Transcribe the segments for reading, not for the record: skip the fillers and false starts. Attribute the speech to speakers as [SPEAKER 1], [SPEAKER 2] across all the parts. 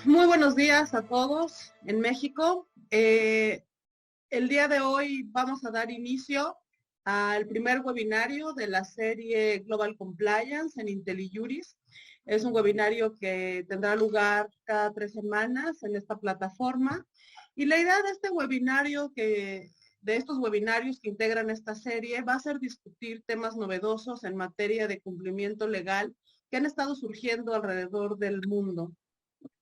[SPEAKER 1] Muy buenos días a todos en México. El día de hoy vamos a dar inicio al primer webinario de la serie Global Compliance en IntelliJuris. Es un webinario que tendrá lugar cada 3 semanas en esta plataforma. Y la idea de este webinario, de estos webinarios que integran esta serie, va a ser discutir temas novedosos en materia de cumplimiento legal que han estado surgiendo alrededor del mundo.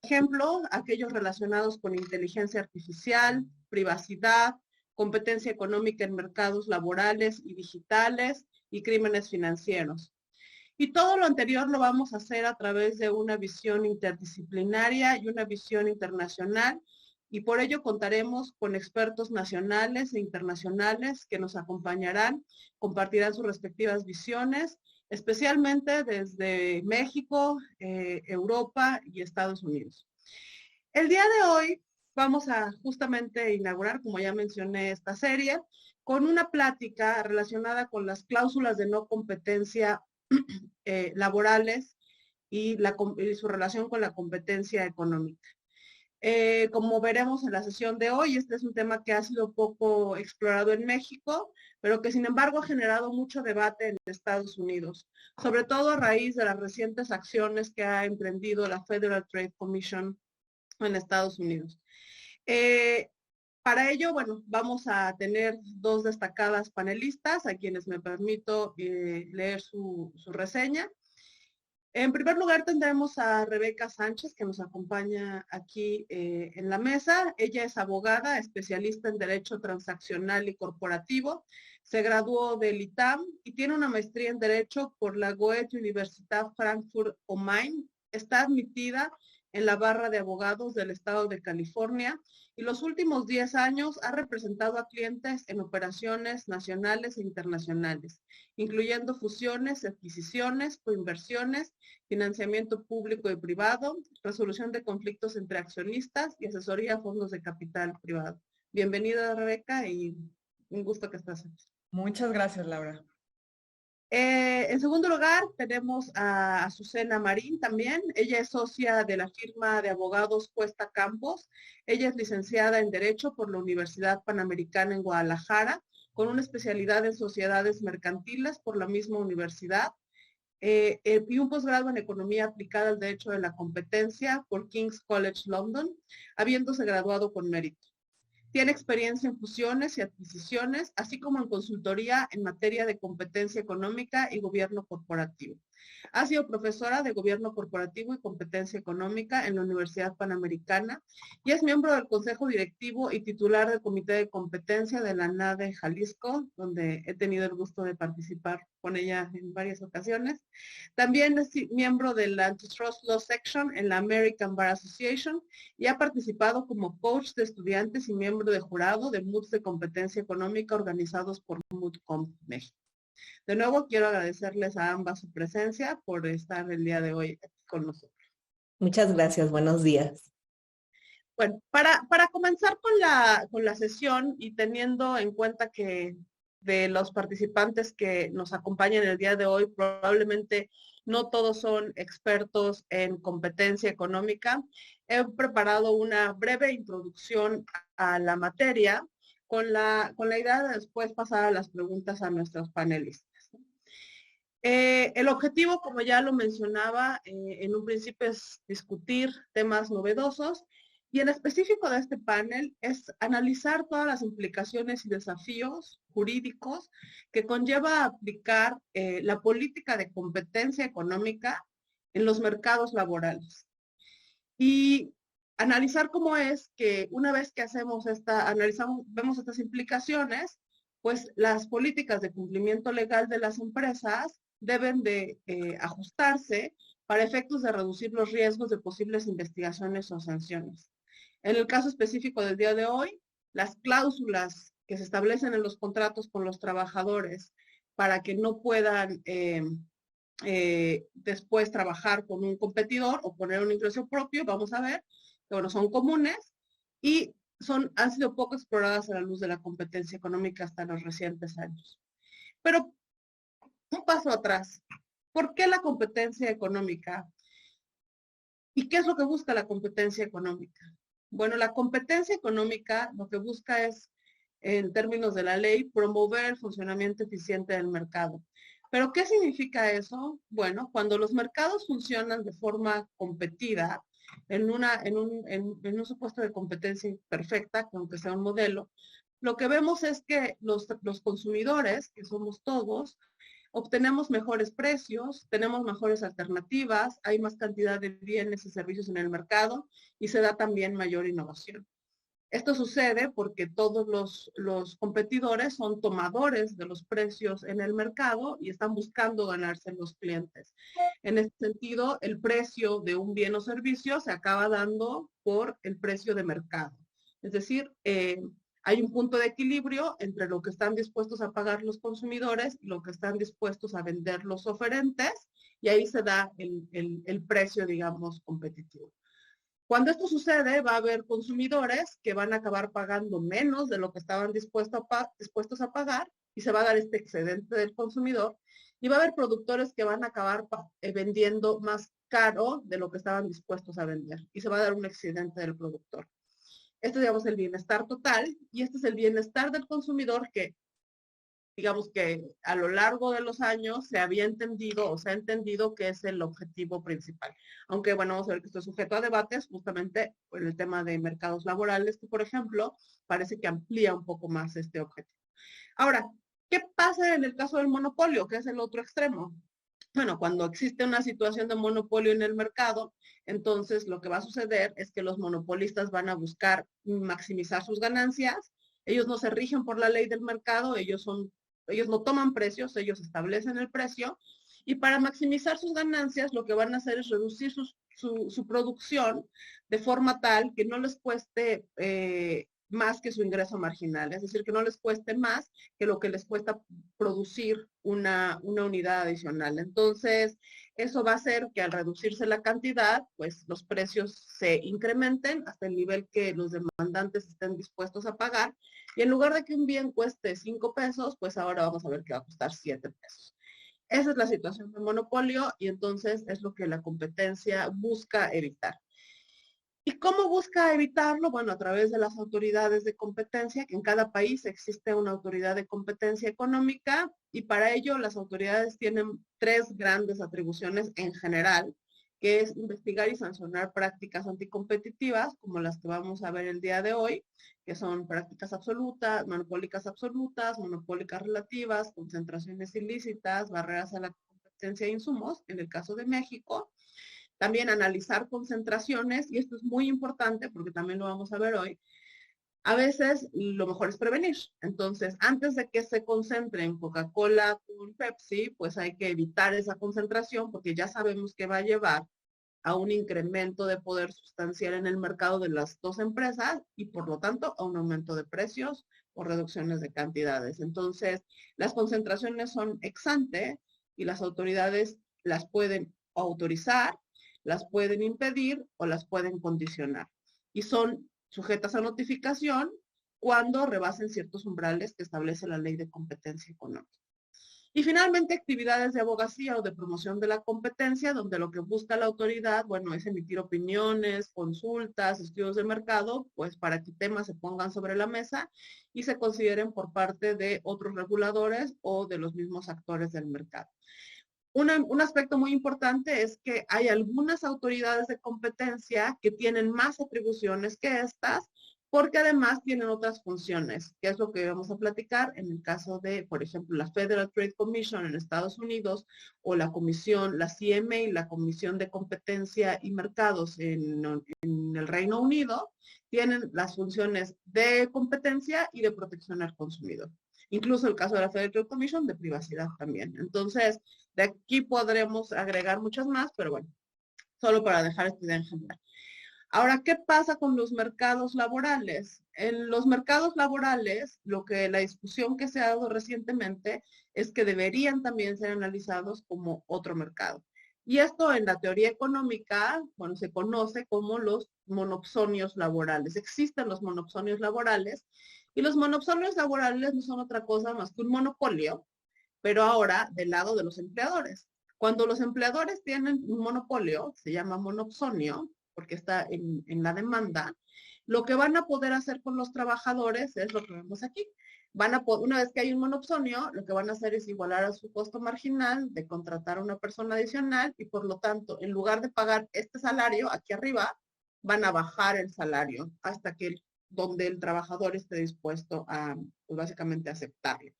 [SPEAKER 1] Ejemplo, aquellos relacionados con inteligencia artificial, privacidad, competencia económica en mercados laborales y digitales y crímenes financieros. Y todo lo anterior lo vamos a hacer a través de una visión interdisciplinaria y una visión internacional, y por ello contaremos con expertos nacionales e internacionales que nos acompañarán, compartirán sus respectivas visiones, especialmente desde México, Europa y Estados Unidos. El día de hoy vamos a justamente inaugurar, como ya mencioné, esta serie con una plática relacionada con las cláusulas de no competencia laborales y su relación con la competencia económica. Como veremos en la sesión de hoy, este es un tema que ha sido poco explorado en México, pero que sin embargo ha generado mucho debate en Estados Unidos, sobre todo a raíz de las recientes acciones que ha emprendido la Federal Trade Commission en Estados Unidos. Para ello, bueno, vamos a tener dos destacadas panelistas a quienes me permito leer su reseña. En primer lugar tendremos a Rebeca Sánchez, que nos acompaña aquí en la mesa. Ella es abogada, especialista en Derecho Transaccional y Corporativo. Se graduó del ITAM y tiene una maestría en Derecho por la Goethe-Universität Frankfurt am Main. Está admitida en la barra de abogados del estado de California y los últimos 10 años ha representado a clientes en operaciones nacionales e internacionales, incluyendo fusiones, adquisiciones, coinversiones, financiamiento público y privado, resolución de conflictos entre accionistas y asesoría a fondos de capital privado. Bienvenida, Rebeca, y un gusto que estás aquí.
[SPEAKER 2] Muchas gracias, Laura.
[SPEAKER 1] En segundo lugar, tenemos a Azucena Marín también. Ella es socia de la firma de abogados Cuesta Campos. Ella es licenciada en Derecho por la Universidad Panamericana en Guadalajara, con una especialidad en sociedades mercantiles por la misma universidad. Y un posgrado en Economía aplicada al Derecho de la Competencia por King's College London, habiéndose graduado con mérito. Tiene experiencia en fusiones y adquisiciones, así como en consultoría en materia de competencia económica y gobierno corporativo. Ha sido profesora de Gobierno Corporativo y Competencia Económica en la Universidad Panamericana y es miembro del Consejo Directivo y titular del Comité de Competencia de la NADE Jalisco, donde he tenido el gusto de participar con ella en varias ocasiones. También es miembro de la Antitrust Law Section en la American Bar Association y ha participado como coach de estudiantes y miembro de jurado de MOOCs de competencia económica organizados por MOOCCOM México. De nuevo, quiero agradecerles a ambas su presencia por estar el día de hoy aquí con nosotros.
[SPEAKER 3] Muchas gracias, buenos días.
[SPEAKER 1] Bueno, para comenzar con la sesión y teniendo en cuenta que de los participantes que nos acompañan el día de hoy, probablemente no todos son expertos en competencia económica, he preparado una breve introducción a la materia con la idea de después pasar a las preguntas a nuestros panelistas. El objetivo, como ya lo mencionaba, en un principio es discutir temas novedosos y en específico de este panel es analizar todas las implicaciones y desafíos jurídicos que conlleva aplicar la política de competencia económica en los mercados laborales. Y analizar cómo es que una vez que vemos estas implicaciones, pues las políticas de cumplimiento legal de las empresas deben de ajustarse para efectos de reducir los riesgos de posibles investigaciones o sanciones. En el caso específico del día de hoy, las cláusulas que se establecen en los contratos con los trabajadores para que no puedan después trabajar con un competidor o poner un ingreso propio, vamos a ver, que bueno, son comunes y han sido poco exploradas a la luz de la competencia económica hasta los recientes años. Pero un paso atrás, ¿por qué la competencia económica? ¿Y qué es lo que busca la competencia económica? Bueno, la competencia económica lo que busca es, en términos de la ley, promover el funcionamiento eficiente del mercado. ¿Pero qué significa eso? Bueno, cuando los mercados funcionan de forma competida, en un supuesto de competencia perfecta, aunque sea un modelo, lo que vemos es que los consumidores, que somos todos, obtenemos mejores precios, tenemos mejores alternativas, hay más cantidad de bienes y servicios en el mercado y se da también mayor innovación. Esto sucede porque todos los competidores son tomadores de los precios en el mercado y están buscando ganarse los clientes. En este sentido, el precio de un bien o servicio se acaba dando por el precio de mercado. Es decir, hay un punto de equilibrio entre lo que están dispuestos a pagar los consumidores y lo que están dispuestos a vender los oferentes, y ahí se da el precio, digamos, competitivo. Cuando esto sucede, va a haber consumidores que van a acabar pagando menos de lo que estaban dispuestos a pagar y se va a dar este excedente del consumidor, y va a haber productores que van a acabar vendiendo más caro de lo que estaban dispuestos a vender y se va a dar un excedente del productor. Este, digamos, es el bienestar total, y este es el bienestar del consumidor que, digamos, que a lo largo de los años se había entendido o se ha entendido que es el objetivo principal. Aunque, bueno, vamos a ver que esto es sujeto a debates justamente en el tema de mercados laborales, que, por ejemplo, parece que amplía un poco más este objetivo. Ahora, ¿qué pasa en el caso del monopolio, que es el otro extremo? Bueno, cuando existe una situación de monopolio en el mercado, entonces lo que va a suceder es que los monopolistas van a buscar maximizar sus ganancias. Ellos no se rigen por la ley del mercado, ellos no toman precios, ellos establecen el precio, y para maximizar sus ganancias lo que van a hacer es reducir su producción de forma tal que no les cueste más que su ingreso marginal, es decir, que no les cueste más que lo que les cuesta producir una unidad adicional. Entonces, eso va a hacer que al reducirse la cantidad, pues los precios se incrementen hasta el nivel que los demandantes estén dispuestos a pagar, y en lugar de que un bien cueste 5 pesos, pues ahora vamos a ver que va a costar 7 pesos. Esa es la situación de monopolio, y entonces es lo que la competencia busca evitar. ¿Y cómo busca evitarlo? Bueno, a través de las autoridades de competencia, que en cada país existe una autoridad de competencia económica, y para ello las autoridades tienen 3 grandes atribuciones en general, que es investigar y sancionar prácticas anticompetitivas, como las que vamos a ver el día de hoy, que son prácticas absolutas, monopólicas relativas, concentraciones ilícitas, barreras a la competencia de insumos, en el caso de México. También analizar concentraciones, y esto es muy importante porque también lo vamos a ver hoy. A veces lo mejor es prevenir. Entonces, antes de que se concentren Coca-Cola con Pepsi, pues hay que evitar esa concentración, porque ya sabemos que va a llevar a un incremento de poder sustancial en el mercado de las dos empresas y, por lo tanto, a un aumento de precios o reducciones de cantidades. Entonces, las concentraciones son ex ante y las autoridades las pueden autorizar, las pueden impedir o las pueden condicionar. Y son sujetas a notificación cuando rebasen ciertos umbrales que establece la Ley de Competencia Económica. Y finalmente, actividades de abogacía o de promoción de la competencia, donde lo que busca la autoridad, bueno, es emitir opiniones, consultas, estudios de mercado, pues para que temas se pongan sobre la mesa y se consideren por parte de otros reguladores o de los mismos actores del mercado. Un aspecto muy importante es que hay algunas autoridades de competencia que tienen más atribuciones que estas, porque además tienen otras funciones, que es lo que vamos a platicar en el caso de, por ejemplo, la Federal Trade Commission en Estados Unidos, o la comisión, la CMA, la Comisión de Competencia y Mercados en el Reino Unido, tienen las funciones de competencia y de protección al consumidor. Incluso el caso de la Federal Trade Commission, de privacidad también. Entonces, de aquí podremos agregar muchas más, pero bueno, solo para dejar esta idea en general. Ahora, ¿qué pasa con los mercados laborales? En los mercados laborales, la discusión que se ha dado recientemente es que deberían también ser analizados como otro mercado. Y esto en la teoría económica, bueno, se conoce como los monopsonios laborales. Existen los monopsonios laborales, y los monopsonios laborales no son otra cosa más que un monopolio, pero ahora del lado de los empleadores. Cuando los empleadores tienen un monopolio, se llama monopsonio, porque está en la demanda, lo que van a poder hacer con los trabajadores es lo que vemos aquí. Una vez que hay un monopsonio, lo que van a hacer es igualar a su costo marginal de contratar a una persona adicional y por lo tanto, en lugar de pagar este salario aquí arriba, van a bajar el salario hasta que donde el trabajador esté dispuesto a, pues, básicamente, aceptarlo.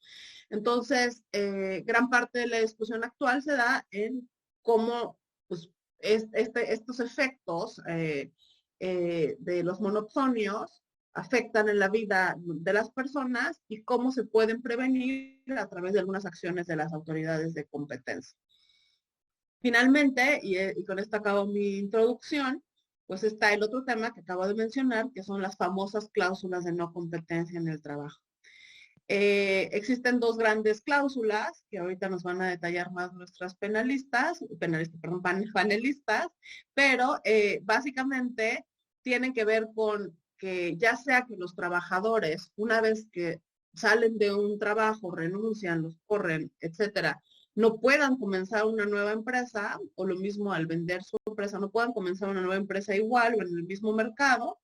[SPEAKER 1] Entonces, gran parte de la discusión actual se da en cómo, pues, estos efectos de los monopsonios afectan en la vida de las personas y cómo se pueden prevenir a través de algunas acciones de las autoridades de competencia. Finalmente, y con esto acabo mi introducción, pues está el otro tema que acabo de mencionar, que son las famosas cláusulas de no competencia en el trabajo. Existen dos grandes cláusulas que ahorita nos van a detallar más nuestras panelistas, pero básicamente tienen que ver con que ya sea que los trabajadores, una vez que salen de un trabajo, renuncian, los corren, etcétera, no puedan comenzar una nueva empresa, o lo mismo al vender su empresa, no puedan comenzar una nueva empresa igual o en el mismo mercado,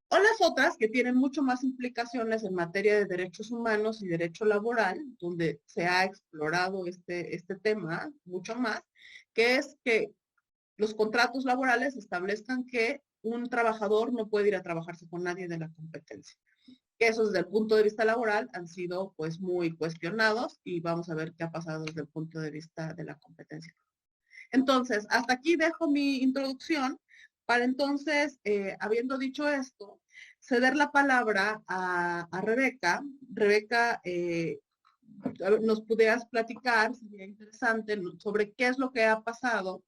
[SPEAKER 1] o las otras que tienen mucho más implicaciones en materia de derechos humanos y derecho laboral, donde se ha explorado este tema mucho más, que es que los contratos laborales establezcan que un trabajador no puede ir a trabajarse con nadie de la competencia. Esos desde el punto de vista laboral han sido pues muy cuestionados y vamos a ver qué ha pasado desde el punto de vista de la competencia. Entonces, hasta aquí dejo mi introducción para entonces, habiendo dicho esto, ceder la palabra a Rebeca. Rebeca, nos pudieras platicar, sería interesante, sobre qué es lo que ha pasado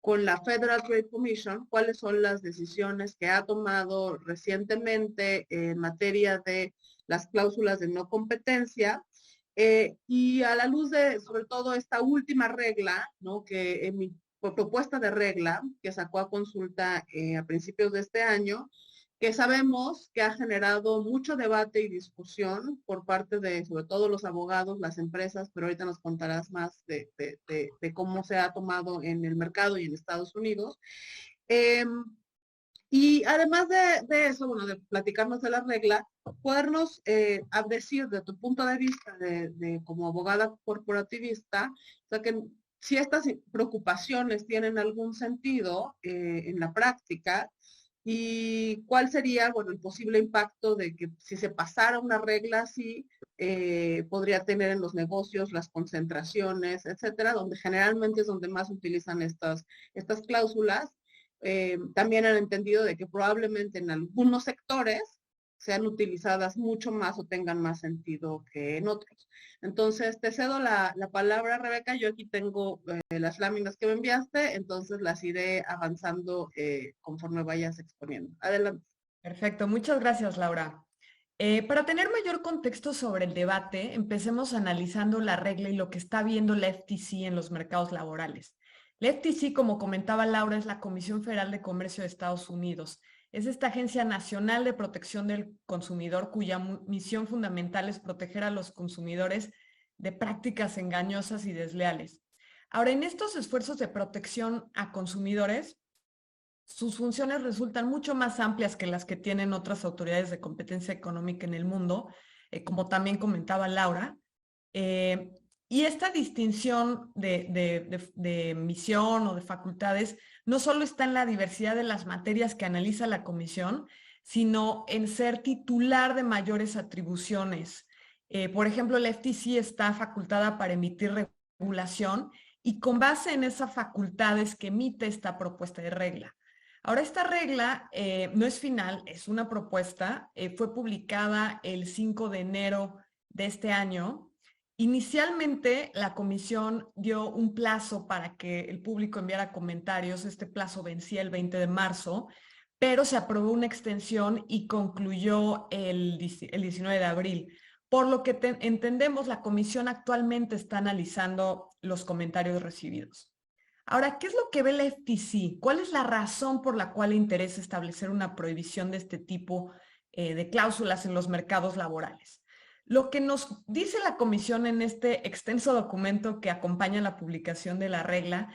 [SPEAKER 1] con la Federal Trade Commission, cuáles son las decisiones que ha tomado recientemente en materia de las cláusulas de no competencia, y a la luz de, sobre todo, esta última regla, ¿no? Que en mi propuesta de regla, que sacó a consulta a principios de este año, que sabemos que ha generado mucho debate y discusión por parte de, sobre todo, los abogados, las empresas, pero ahorita nos contarás más de cómo se ha tomado en el mercado y en Estados Unidos. Y además de eso, bueno, de platicarnos de la regla, podernos decir de tu punto de vista como abogada corporativista, o sea, que si estas preocupaciones tienen algún sentido en la práctica, y cuál sería, bueno, el posible impacto de que si se pasara una regla así, podría tener en los negocios, las concentraciones, etcétera, donde generalmente es donde más se utilizan estas cláusulas. También han entendido de que probablemente en algunos sectores sean utilizadas mucho más o tengan más sentido que en otros. Entonces, te cedo la palabra, Rebeca. Yo aquí tengo las láminas que me enviaste, entonces las iré avanzando conforme vayas exponiendo. Adelante.
[SPEAKER 2] Perfecto, muchas gracias, Laura. Para tener mayor contexto sobre el debate, empecemos analizando la regla y lo que está viendo la FTC en los mercados laborales. La FTC, como comentaba Laura, es la Comisión Federal de Comercio de Estados Unidos. Es esta agencia nacional de protección del consumidor cuya misión fundamental es proteger a los consumidores de prácticas engañosas y desleales. Ahora, en estos esfuerzos de protección a consumidores, sus funciones resultan mucho más amplias que las que tienen otras autoridades de competencia económica en el mundo, como también comentaba Laura. Y esta distinción de misión o de facultades no solo está en la diversidad de las materias que analiza la comisión, sino en ser titular de mayores atribuciones. Por ejemplo, la FTC está facultada para emitir regulación y con base en esas facultades que emite esta propuesta de regla. Ahora, esta regla no es final, es una propuesta, fue publicada el 5 de enero de este año. Inicialmente, la comisión dio un plazo para que el público enviara comentarios. Este plazo vencía el 20 de marzo, pero se aprobó una extensión y concluyó el 19 de abril. Por lo que entendemos, la comisión actualmente está analizando los comentarios recibidos. Ahora, ¿qué es lo que ve la FTC? ¿Cuál es la razón por la cual le interesa establecer una prohibición de este tipo de cláusulas en los mercados laborales? Lo que nos dice la Comisión en este extenso documento que acompaña la publicación de la regla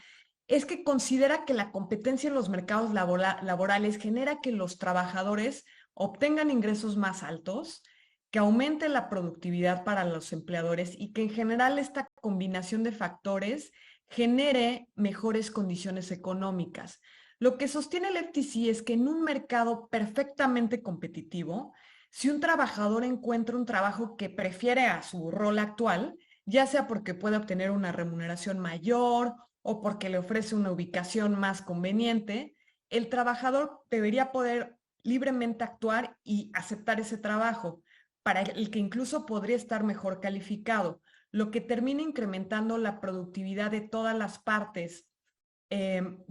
[SPEAKER 2] es que considera que la competencia en los mercados laborales genera que los trabajadores obtengan ingresos más altos, que aumente la productividad para los empleadores y que en general esta combinación de factores genere mejores condiciones económicas. Lo que sostiene el FTC es que en un mercado perfectamente competitivo, si un trabajador encuentra un trabajo que prefiere a su rol actual, ya sea porque puede obtener una remuneración mayor o porque le ofrece una ubicación más conveniente, el trabajador debería poder libremente actuar y aceptar ese trabajo, para el que incluso podría estar mejor calificado, lo que termina incrementando la productividad de todas las partes,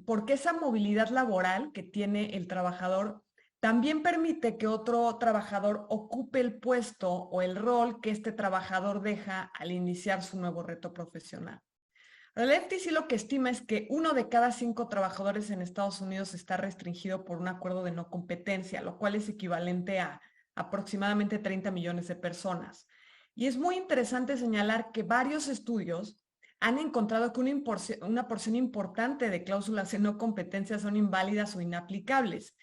[SPEAKER 2] porque esa movilidad laboral que tiene el trabajador también permite que otro trabajador ocupe el puesto o el rol que este trabajador deja al iniciar su nuevo reto profesional. El FTC lo que estima es que 1 de cada 5 trabajadores en Estados Unidos está restringido por un acuerdo de no competencia, lo cual es equivalente a aproximadamente 30 millones de personas. Y es muy interesante señalar que varios estudios han encontrado que una porción importante de cláusulas de no competencia son inválidas o inaplicables,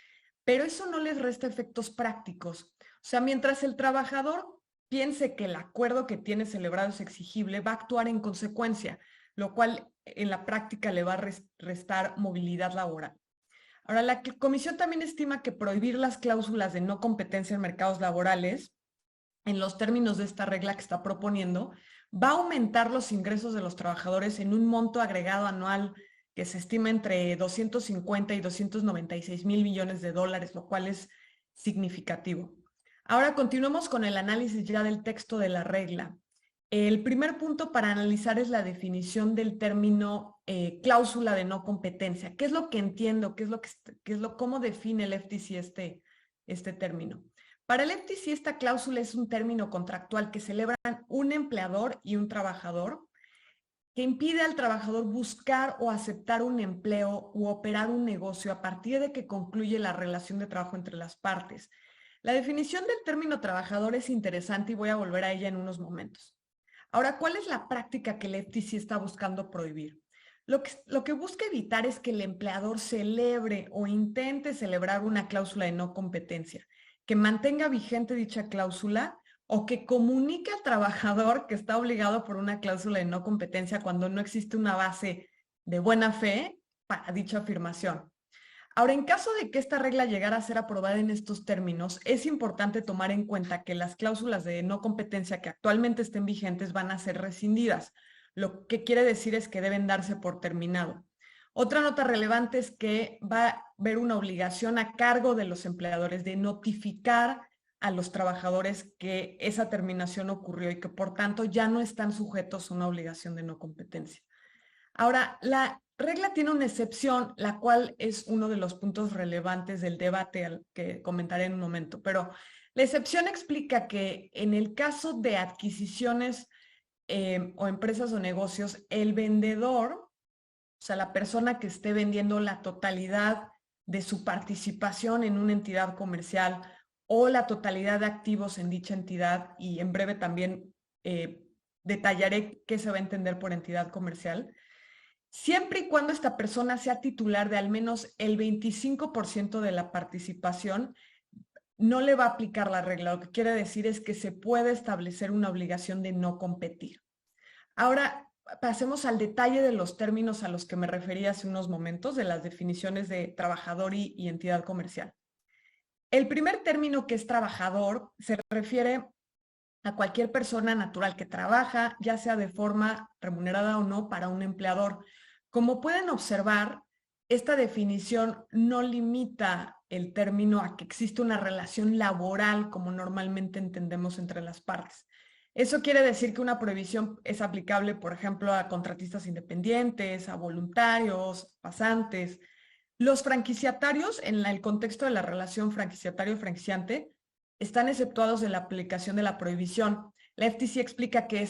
[SPEAKER 2] pero eso no les resta efectos prácticos. O sea, mientras el trabajador piense que el acuerdo que tiene celebrado es exigible, va a actuar en consecuencia, lo cual en la práctica le va a restar movilidad laboral. Ahora, la Comisión también estima que prohibir las cláusulas de no competencia en mercados laborales, en los términos de esta regla que está proponiendo, va a aumentar los ingresos de los trabajadores en un monto agregado anual que se estima entre 250 y 296 mil millones de dólares, lo cual es significativo. Ahora continuemos con el análisis ya del texto de la regla. El primer punto para analizar es la definición del término cláusula de no competencia. ¿Qué es lo que entiendo? ¿Cómo define el FTC este término? Para el FTC esta cláusula es un término contractual que celebran un empleador y un trabajador que impide al trabajador buscar o aceptar un empleo u operar un negocio a partir de que concluye la relación de trabajo entre las partes. La definición del término trabajador es interesante y voy a volver a ella en unos momentos. Ahora, ¿cuál es la práctica que el FTC está buscando prohibir? Lo que busca evitar es que el empleador celebre o intente celebrar una cláusula de no competencia, que mantenga vigente dicha cláusula o que comunique al trabajador que está obligado por una cláusula de no competencia cuando no existe una base de buena fe para dicha afirmación. Ahora, en caso de que esta regla llegara a ser aprobada en estos términos, es importante tomar en cuenta que las cláusulas de no competencia que actualmente estén vigentes van a ser rescindidas, lo que quiere decir es que deben darse por terminado. Otra nota relevante es que va a haber una obligación a cargo de los empleadores de notificar a los trabajadores que esa terminación ocurrió y que por tanto ya no están sujetos a una obligación de no competencia. Ahora, la regla tiene una excepción, la cual es uno de los puntos relevantes del debate al que comentaré en un momento, pero la excepción explica que en el caso de adquisiciones o empresas o negocios, el vendedor, o sea, la persona que esté vendiendo la totalidad de su participación en una entidad comercial o la totalidad de activos en dicha entidad, y en breve también detallaré qué se va a entender por entidad comercial, siempre y cuando esta persona sea titular de al menos el 25% de la participación, no le va a aplicar la regla. Lo que quiere decir es que se puede establecer una obligación de no competir. Ahora, pasemos al detalle de los términos a los que me referí hace unos momentos, de las definiciones de trabajador y entidad comercial. El primer término, que es trabajador, se refiere a cualquier persona natural que trabaja, ya sea de forma remunerada o no, para un empleador. Como pueden observar, esta definición no limita el término a que existe una relación laboral como normalmente entendemos entre las partes. Eso quiere decir que una prohibición es aplicable, por ejemplo, a contratistas independientes, a voluntarios, pasantes. Los franquiciatarios, en el contexto de la relación franquiciatario-franquiciante, están exceptuados de la aplicación de la prohibición. La FTC explica que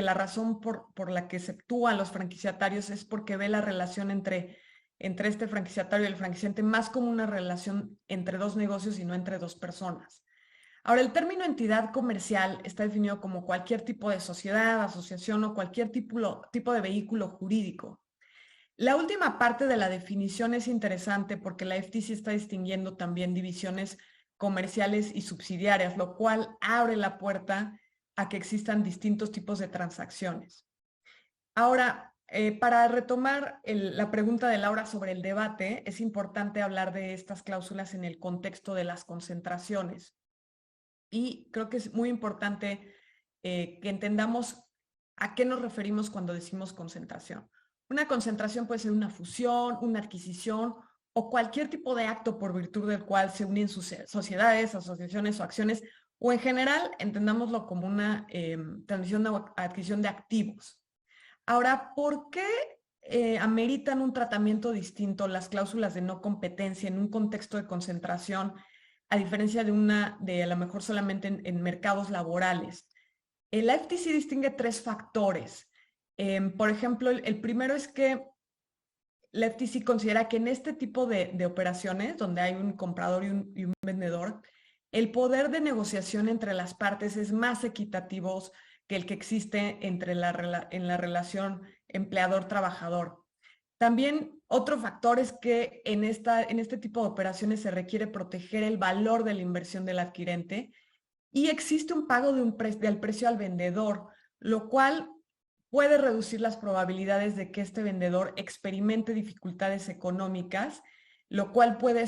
[SPEAKER 2] la razón por la que exceptúa a los franquiciatarios es porque ve la relación entre este franquiciatario y el franquiciante más como una relación entre dos negocios y no entre dos personas. Ahora, el término entidad comercial está definido como cualquier tipo de sociedad, asociación o cualquier tipo de vehículo jurídico. La última parte de la definición es interesante porque la FTC está distinguiendo también divisiones comerciales y subsidiarias, lo cual abre la puerta a que existan distintos tipos de transacciones. Ahora, para retomar la pregunta de Laura sobre el debate, es importante hablar de estas cláusulas en el contexto de las concentraciones. Y creo que es muy importante que entendamos a qué nos referimos cuando decimos concentración. Una concentración puede ser una fusión, una adquisición o cualquier tipo de acto por virtud del cual se unen sus sociedades, asociaciones o acciones, o en general entendámoslo como una transmisión o adquisición de activos. Ahora, ¿por qué ameritan un tratamiento distinto las cláusulas de no competencia en un contexto de concentración, a diferencia de a lo mejor solamente en mercados laborales? La FTC distingue tres factores. Por ejemplo, el primero es que la FTC considera que en este tipo de operaciones, donde hay un comprador y un vendedor, el poder de negociación entre las partes es más equitativo que el que existe en la relación empleador-trabajador. También otro factor es que en este tipo de operaciones se requiere proteger el valor de la inversión del adquirente y existe un pago del precio al vendedor, lo cual puede reducir las probabilidades de que este vendedor experimente dificultades económicas, lo cual podría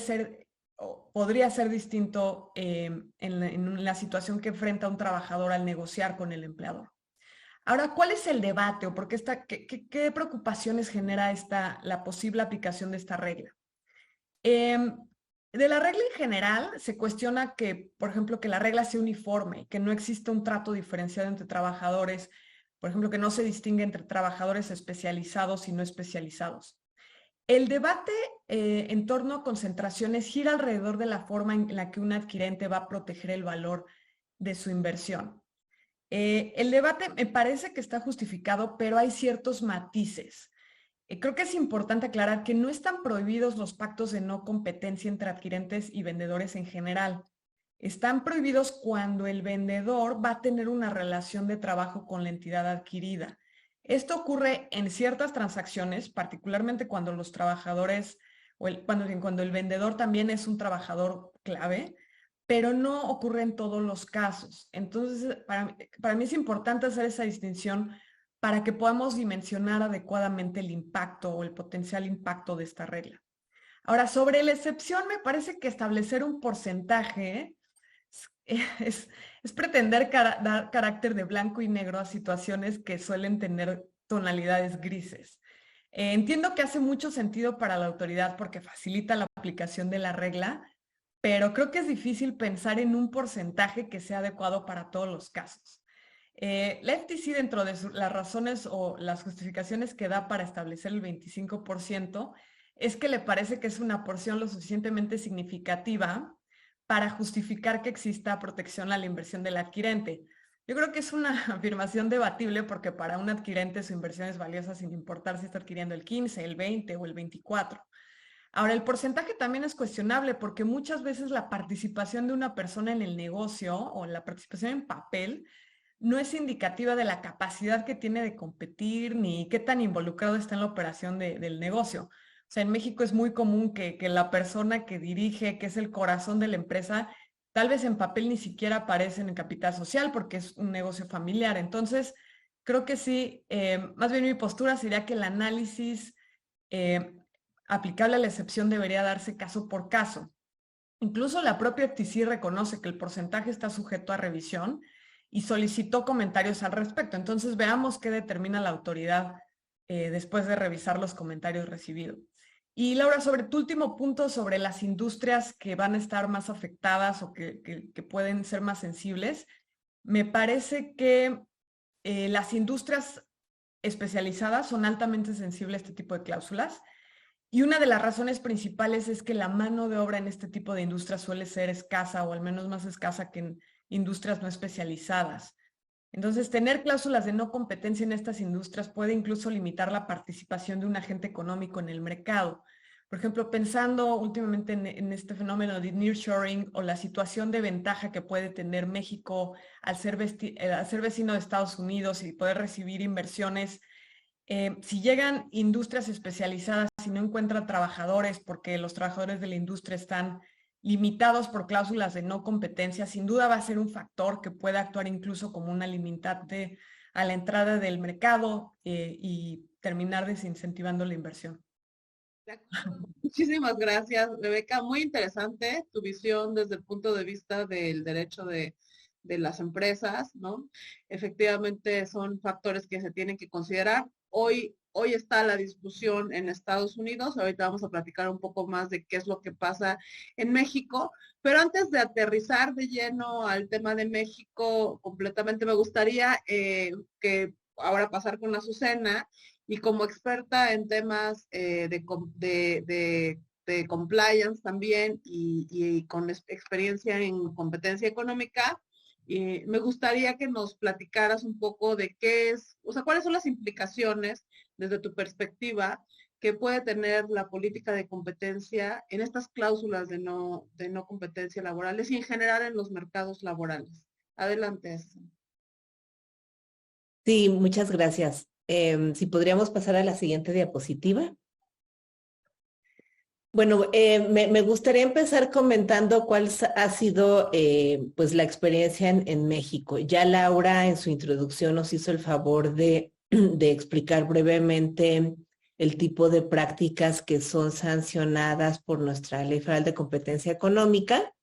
[SPEAKER 2] ser distinto en la situación que enfrenta un trabajador al negociar con el empleador. Ahora, ¿cuál es el debate o qué preocupaciones genera la posible aplicación de esta regla? De la regla en general se cuestiona que, por ejemplo, que la regla sea uniforme, que no exista un trato diferenciado entre trabajadores, por ejemplo, que no se distingue entre trabajadores especializados y no especializados. El debate en torno a concentraciones gira alrededor de la forma en la que un adquirente va a proteger el valor de su inversión. El debate me parece que está justificado, pero hay ciertos matices. Creo que es importante aclarar que no están prohibidos los pactos de no competencia entre adquirentes y vendedores en general. Están prohibidos cuando el vendedor va a tener una relación de trabajo con la entidad adquirida. Esto ocurre en ciertas transacciones, particularmente cuando los trabajadores, cuando el vendedor también es un trabajador clave, pero no ocurre en todos los casos. Entonces, para mí es importante hacer esa distinción para que podamos dimensionar adecuadamente el impacto o el potencial impacto de esta regla. Ahora, sobre la excepción, me parece que establecer un porcentaje es pretender dar carácter de blanco y negro a situaciones que suelen tener tonalidades grises. Entiendo que hace mucho sentido para la autoridad porque facilita la aplicación de la regla, pero creo que es difícil pensar en un porcentaje que sea adecuado para todos los casos. La FTC, dentro de las razones o las justificaciones que da para establecer el 25%, es que le parece que es una porción lo suficientemente significativa para justificar que exista protección a la inversión del adquirente. Yo creo que es una afirmación debatible porque para un adquirente su inversión es valiosa sin importar si está adquiriendo el 15, el 20 o el 24. Ahora, el porcentaje también es cuestionable porque muchas veces la participación de una persona en el negocio o la participación en papel no es indicativa de la capacidad que tiene de competir ni qué tan involucrado está en la operación del negocio. O sea, en México es muy común que la persona que dirige, que es el corazón de la empresa, tal vez en papel ni siquiera aparece en el capital social porque es un negocio familiar. Entonces, creo que sí, más bien mi postura sería que el análisis aplicable a la excepción debería darse caso por caso. Incluso la propia FTC reconoce que el porcentaje está sujeto a revisión y solicitó comentarios al respecto. Entonces, veamos qué determina la autoridad después de revisar los comentarios recibidos. Y Laura, sobre tu último punto sobre las industrias que van a estar más afectadas o que pueden ser más sensibles, me parece que las industrias especializadas son altamente sensibles a este tipo de cláusulas. Y una de las razones principales es que la mano de obra en este tipo de industrias suele ser escasa o al menos más escasa que en industrias no especializadas. Entonces, tener cláusulas de no competencia en estas industrias puede incluso limitar la participación de un agente económico en el mercado. Por ejemplo, pensando últimamente en este fenómeno de nearshoring o la situación de ventaja que puede tener México al ser vecino de Estados Unidos y poder recibir inversiones. Si llegan industrias especializadas y no encuentran trabajadores porque los trabajadores de la industria están limitados por cláusulas de no competencia, sin duda va a ser un factor que puede actuar incluso como una limitante a la entrada del mercado y terminar desincentivando la inversión.
[SPEAKER 1] Muchísimas gracias, Rebeca. Muy interesante tu visión desde el punto de vista del derecho de las empresas, ¿no? Efectivamente son factores que se tienen que considerar. Hoy está la discusión en Estados Unidos, ahorita vamos a platicar un poco más de qué es lo que pasa en México, pero antes de aterrizar de lleno al tema de México completamente, me gustaría que ahora pasar con Azucena y como experta en temas de compliance también y con experiencia en competencia económica, me gustaría que nos platicaras un poco de qué es, o sea, cuáles son las implicaciones desde tu perspectiva que puede tener la política de competencia en estas cláusulas de no competencia laborales y en general en los mercados laborales. Adelante.
[SPEAKER 3] Sí, muchas gracias. Si podríamos pasar a la siguiente diapositiva. Bueno, me gustaría empezar comentando cuál ha sido pues la experiencia en México. Ya Laura en su introducción nos hizo el favor de explicar brevemente el tipo de prácticas que son sancionadas por nuestra Ley Federal de Competencia Económica.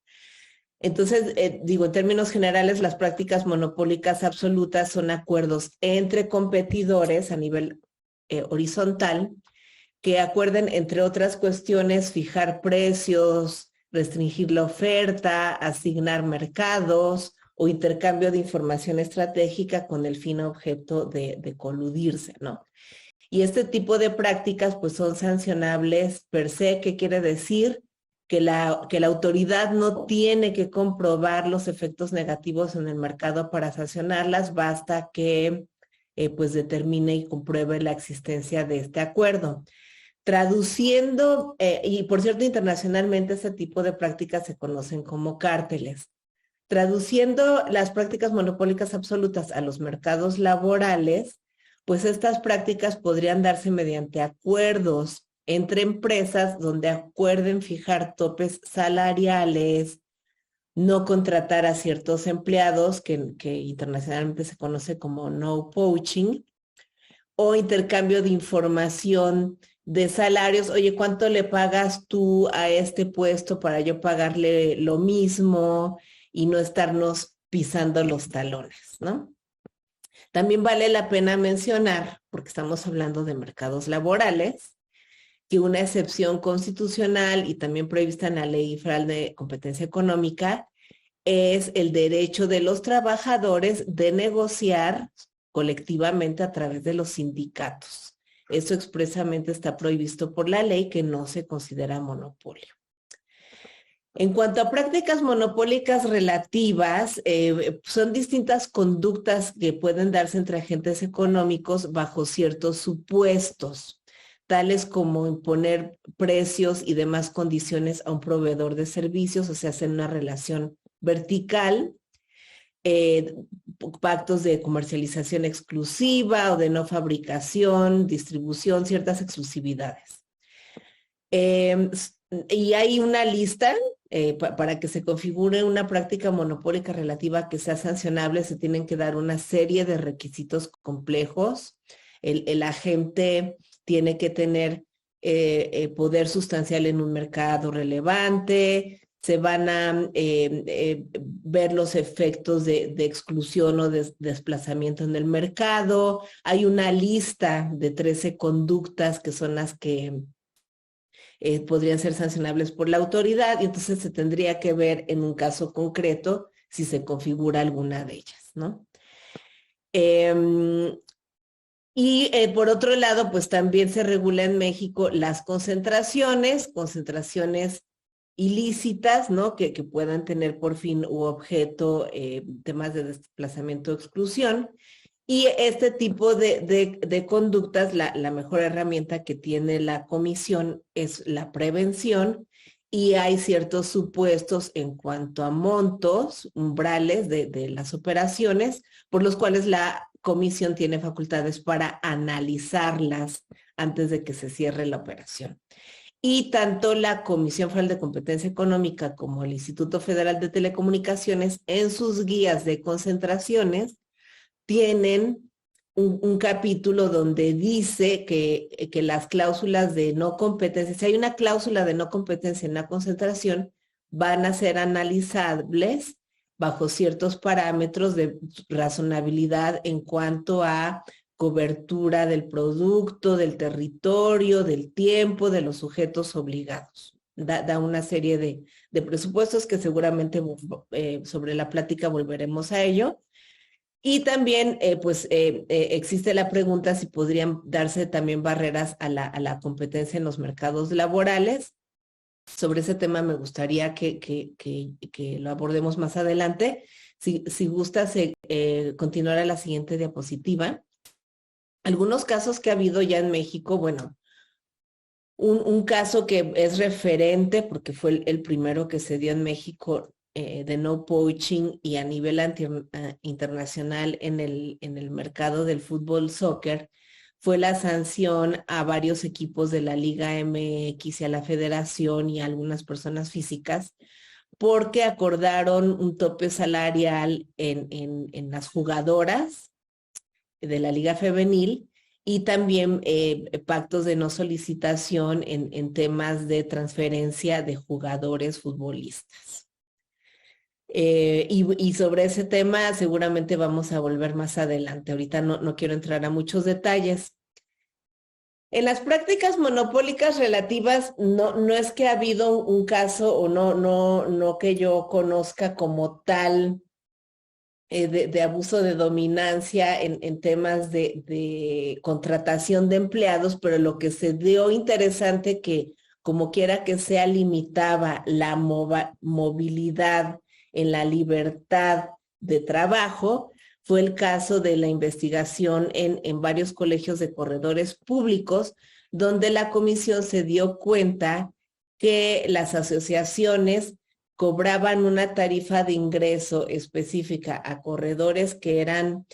[SPEAKER 3] Entonces, digo, en términos generales, las prácticas monopólicas absolutas son acuerdos entre competidores a nivel horizontal que acuerden, entre otras cuestiones, fijar precios, restringir la oferta, asignar mercados o intercambio de información estratégica con el fin objeto de coludirse, ¿no? Y este tipo de prácticas pues son sancionables per se. ¿Qué quiere decir? Que la autoridad no tiene que comprobar los efectos negativos en el mercado para sancionarlas, basta que pues determine y compruebe la existencia de este acuerdo. Traduciendo, y por cierto, internacionalmente este tipo de prácticas se conocen como cárteles. Traduciendo las prácticas monopólicas absolutas a los mercados laborales, pues estas prácticas podrían darse mediante acuerdos entre empresas donde acuerden fijar topes salariales, no contratar a ciertos empleados, que internacionalmente se conoce como no poaching, o intercambio de información de salarios. Oye, ¿cuánto le pagas tú a este puesto para yo pagarle lo mismo y no estarnos pisando los talones, ¿no? También vale la pena mencionar, porque estamos hablando de mercados laborales, que una excepción constitucional y también prevista en la Ley Federal de Competencia Económica es el derecho de los trabajadores de negociar colectivamente a través de los sindicatos. Eso expresamente está prohibido por la ley, que no se considera monopolio. En cuanto a prácticas monopólicas relativas, son distintas conductas que pueden darse entre agentes económicos bajo ciertos supuestos, tales como imponer precios y demás condiciones a un proveedor de servicios, o sea, hacer una relación vertical, pactos de comercialización exclusiva o de no fabricación, distribución, ciertas exclusividades. Y hay una lista para que se configure una práctica monopólica relativa que sea sancionable. Se tienen que dar una serie de requisitos complejos. El agente tiene que tener poder sustancial en un mercado relevante. Se van a ver los efectos de exclusión o de desplazamiento en el mercado. Hay una lista de 13 conductas que son las que podrían ser sancionables por la autoridad, y entonces se tendría que ver en un caso concreto si se configura alguna de ellas, ¿no? Por otro lado, pues también se regula en México las concentraciones ilícitas, ¿no? Que puedan tener por fin u objeto temas de desplazamiento o exclusión. Y este tipo de conductas, la mejor herramienta que tiene la comisión es la prevención, y hay ciertos supuestos en cuanto a montos, umbrales de las operaciones, por los cuales la comisión tiene facultades para analizarlas antes de que se cierre la operación. Y tanto la Comisión Federal de Competencia Económica como el Instituto Federal de Telecomunicaciones, en sus guías de concentraciones, tienen un capítulo donde dice que las cláusulas de no competencia, si hay una cláusula de no competencia en la concentración, van a ser analizables bajo ciertos parámetros de razonabilidad en cuanto a cobertura del producto, del territorio, del tiempo, de los sujetos obligados. Da una serie de presupuestos que seguramente sobre la plática volveremos a ello. Y también, existe la pregunta si podrían darse también barreras a la competencia en los mercados laborales. Sobre ese tema me gustaría que lo abordemos más adelante. Si gustas continuar a la siguiente diapositiva. Algunos casos que ha habido ya en México, bueno, un caso que es referente porque fue el primero que se dio en México, de no poaching, y a nivel internacional en el mercado del fútbol soccer, fue la sanción a varios equipos de la Liga MX y a la Federación y a algunas personas físicas, porque acordaron un tope salarial en las jugadoras de la Liga Femenil, y también pactos de no solicitación en temas de transferencia de jugadores futbolistas. Y sobre ese tema seguramente vamos a volver más adelante. Ahorita no quiero entrar a muchos detalles. En las prácticas monopólicas relativas, no es que ha habido un caso, o no que yo conozca como tal, de abuso de dominancia en temas de contratación de empleados, pero lo que se dio interesante, que como quiera que sea limitaba la movilidad en la libertad de trabajo, fue el caso de la investigación en varios colegios de corredores públicos, donde la comisión se dio cuenta que las asociaciones cobraban una tarifa de ingreso específica a corredores que eran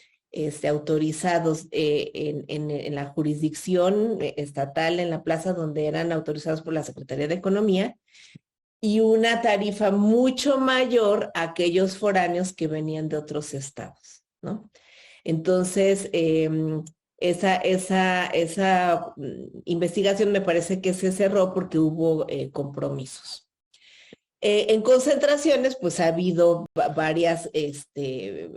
[SPEAKER 3] autorizados en la jurisdicción estatal, en la plaza donde eran autorizados por la Secretaría de Economía, y una tarifa mucho mayor a aquellos foráneos que venían de otros estados, ¿no? Entonces, esa investigación me parece que se cerró porque hubo compromisos. En concentraciones, pues ha habido varias que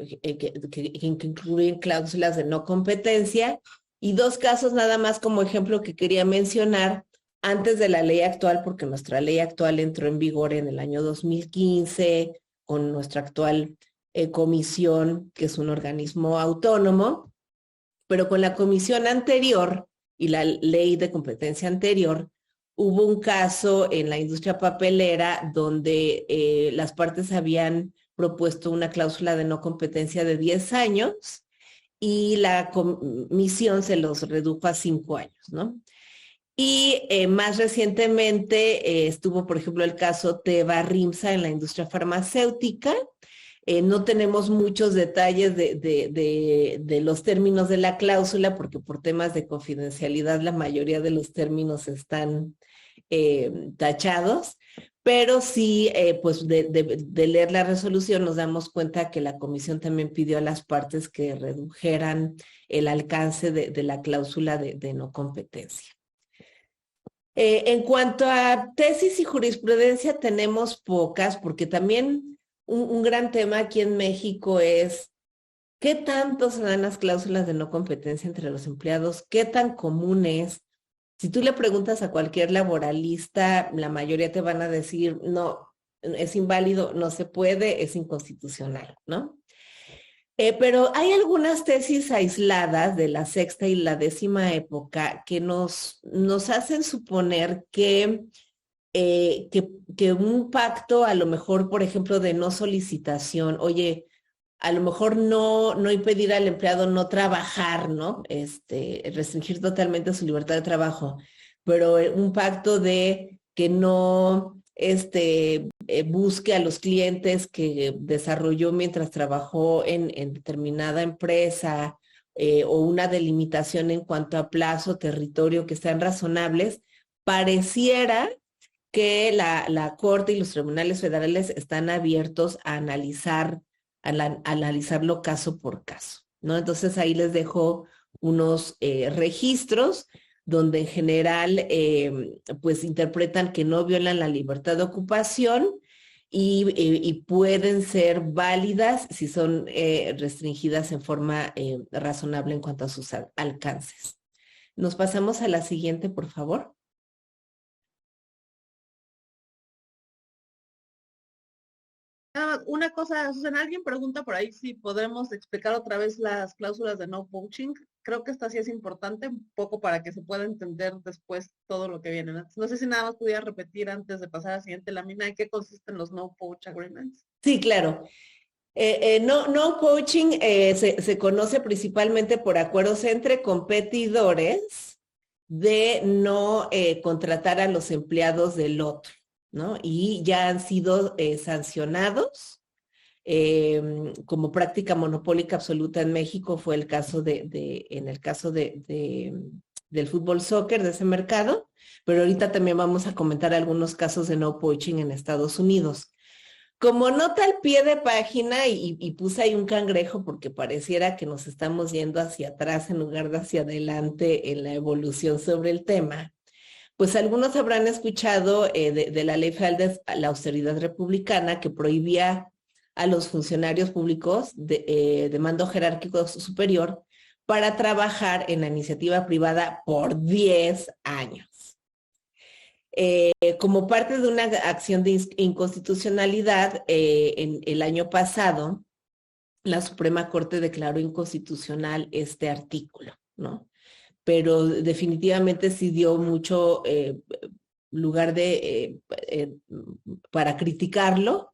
[SPEAKER 3] incluyen cláusulas de no competencia, y dos casos nada más como ejemplo que quería mencionar antes de la ley actual, porque nuestra ley actual entró en vigor en el año 2015 con nuestra actual comisión, que es un organismo autónomo, pero con la comisión anterior y la ley de competencia anterior, hubo un caso en la industria papelera donde las partes habían propuesto una cláusula de no competencia de 10 años y la comisión se los redujo a 5 años, ¿no? Y más recientemente estuvo, por ejemplo, el caso Teva-Rimsa en la industria farmacéutica. No tenemos muchos detalles de los términos de la cláusula, porque por temas de confidencialidad la mayoría de los términos están tachados, pero sí, pues de leer la resolución nos damos cuenta que la comisión también pidió a las partes que redujeran el alcance de la cláusula de no competencia. En cuanto a tesis y jurisprudencia tenemos pocas, porque también un gran tema aquí en México es qué tanto se dan las cláusulas de no competencia entre los empleados, qué tan común es. Si tú le preguntas a cualquier laboralista, la mayoría te van a decir, no, es inválido, no se puede, es inconstitucional, ¿no? Pero hay algunas tesis aisladas de la sexta y la décima época que nos hacen suponer que un pacto, a lo mejor, por ejemplo, de no solicitación, oye, a lo mejor no impedir al empleado no trabajar, ¿no? Restringir totalmente su libertad de trabajo, pero un pacto de que no busque a los clientes que desarrolló mientras trabajó en determinada empresa, o una delimitación en cuanto a plazo, territorio, que sean razonables, pareciera que la Corte y los tribunales federales están abiertos a analizarlo caso por caso, ¿no? Entonces ahí les dejo unos registros donde en general pues interpretan que no violan la libertad de ocupación y pueden ser válidas si son restringidas en forma razonable en cuanto a sus alcances. Nos pasamos a la siguiente, por favor.
[SPEAKER 1] Una cosa, Susana, alguien pregunta por ahí si podemos explicar otra vez las cláusulas de no poaching. Creo que esta sí es importante, un poco para que se pueda entender después todo lo que viene. No sé si nada más pudiera repetir antes de pasar a la siguiente lámina en qué consisten los no poach agreements.
[SPEAKER 3] Sí, claro. No poaching se conoce principalmente por acuerdos entre competidores de no contratar a los empleados del otro, ¿no? Y ya han sido sancionados como práctica monopólica absoluta en México. Fue el caso en el caso del fútbol soccer, de ese mercado, pero ahorita también vamos a comentar algunos casos de no poaching en Estados Unidos. Como nota al pie de página, y puse ahí un cangrejo porque pareciera que nos estamos yendo hacia atrás en lugar de hacia adelante en la evolución sobre el tema, pues algunos habrán escuchado de la ley federal de la austeridad republicana que prohibía a los funcionarios públicos de mando jerárquico superior para trabajar en la iniciativa privada por 10 años. Como parte de una acción de inconstitucionalidad, en el año pasado, la Suprema Corte declaró inconstitucional este artículo, ¿no? Pero definitivamente sí dio mucho lugar para criticarlo,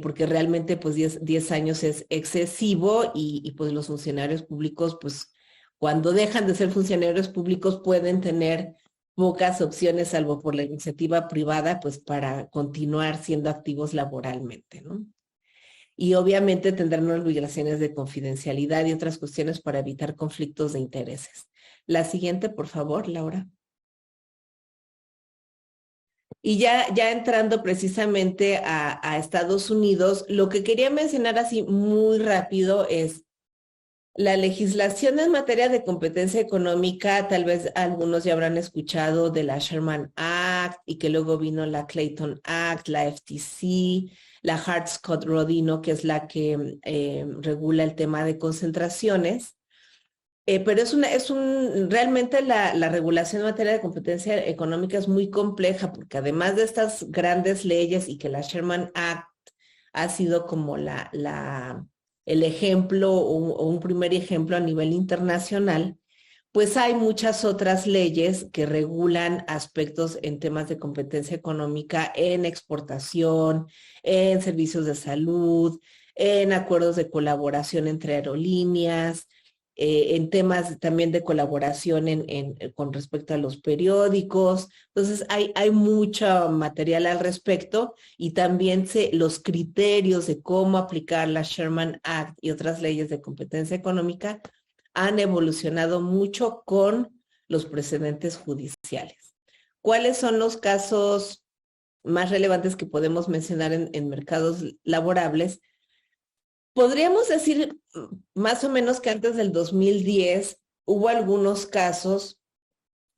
[SPEAKER 3] porque realmente pues 10 años es excesivo y pues los funcionarios públicos, pues cuando dejan de ser funcionarios públicos pueden tener pocas opciones, salvo por la iniciativa privada, pues para continuar siendo activos laboralmente, ¿no? Y obviamente tendrán obligaciones de confidencialidad y otras cuestiones para evitar conflictos de intereses. La siguiente, por favor, Laura. Y ya entrando precisamente a Estados Unidos, lo que quería mencionar así muy rápido es la legislación en materia de competencia económica. Tal vez algunos ya habrán escuchado de la Sherman Act y que luego vino la Clayton Act, la FTC, la Hart-Scott-Rodino, que es la que regula el tema de concentraciones. Pero realmente la regulación en materia de competencia económica es muy compleja porque además de estas grandes leyes y que la Sherman Act ha sido como el ejemplo o un primer ejemplo a nivel internacional, pues hay muchas otras leyes que regulan aspectos en temas de competencia económica, en exportación, en servicios de salud, en acuerdos de colaboración entre aerolíneas, en temas también de colaboración con respecto a los periódicos. Entonces hay mucho material al respecto y también los criterios de cómo aplicar la Sherman Act y otras leyes de competencia económica han evolucionado mucho con los precedentes judiciales. ¿Cuáles son los casos más relevantes que podemos mencionar en mercados laborables? Podríamos decir más o menos que antes del 2010 hubo algunos casos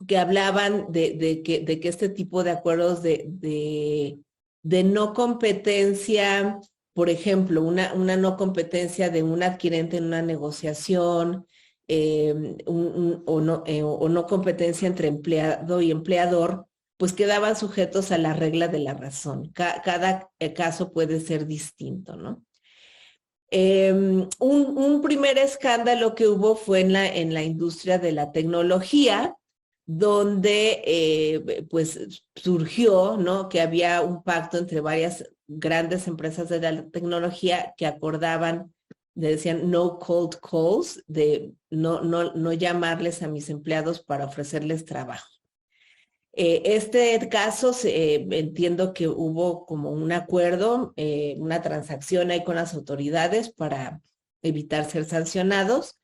[SPEAKER 3] que hablaban de que este tipo de acuerdos de no competencia, por ejemplo, una no competencia de un adquirente en una negociación, o no competencia entre empleado y empleador, pues quedaban sujetos a la regla de la razón. Cada caso puede ser distinto, ¿no? Un primer escándalo que hubo fue en la industria de la tecnología, donde pues surgió, ¿no?, que había un pacto entre varias grandes empresas de la tecnología que acordaban le decían no cold calls, de no llamarles a mis empleados para ofrecerles trabajo. Este caso, entiendo que hubo como un acuerdo, una transacción ahí con las autoridades para evitar ser sancionados,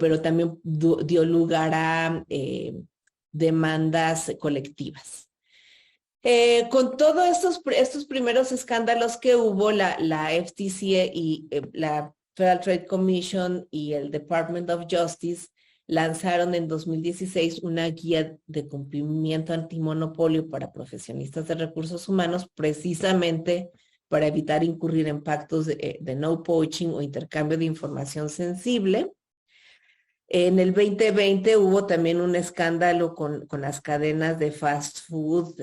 [SPEAKER 3] pero también dio lugar a demandas colectivas. Con todos estos primeros escándalos que hubo, la FTC y la Federal Trade Commission y el Department of Justice lanzaron en 2016 una guía de cumplimiento antimonopolio para profesionistas de recursos humanos, precisamente para evitar incurrir en pactos de no poaching o intercambio de información sensible. En el 2020 hubo también un escándalo con las cadenas de fast food,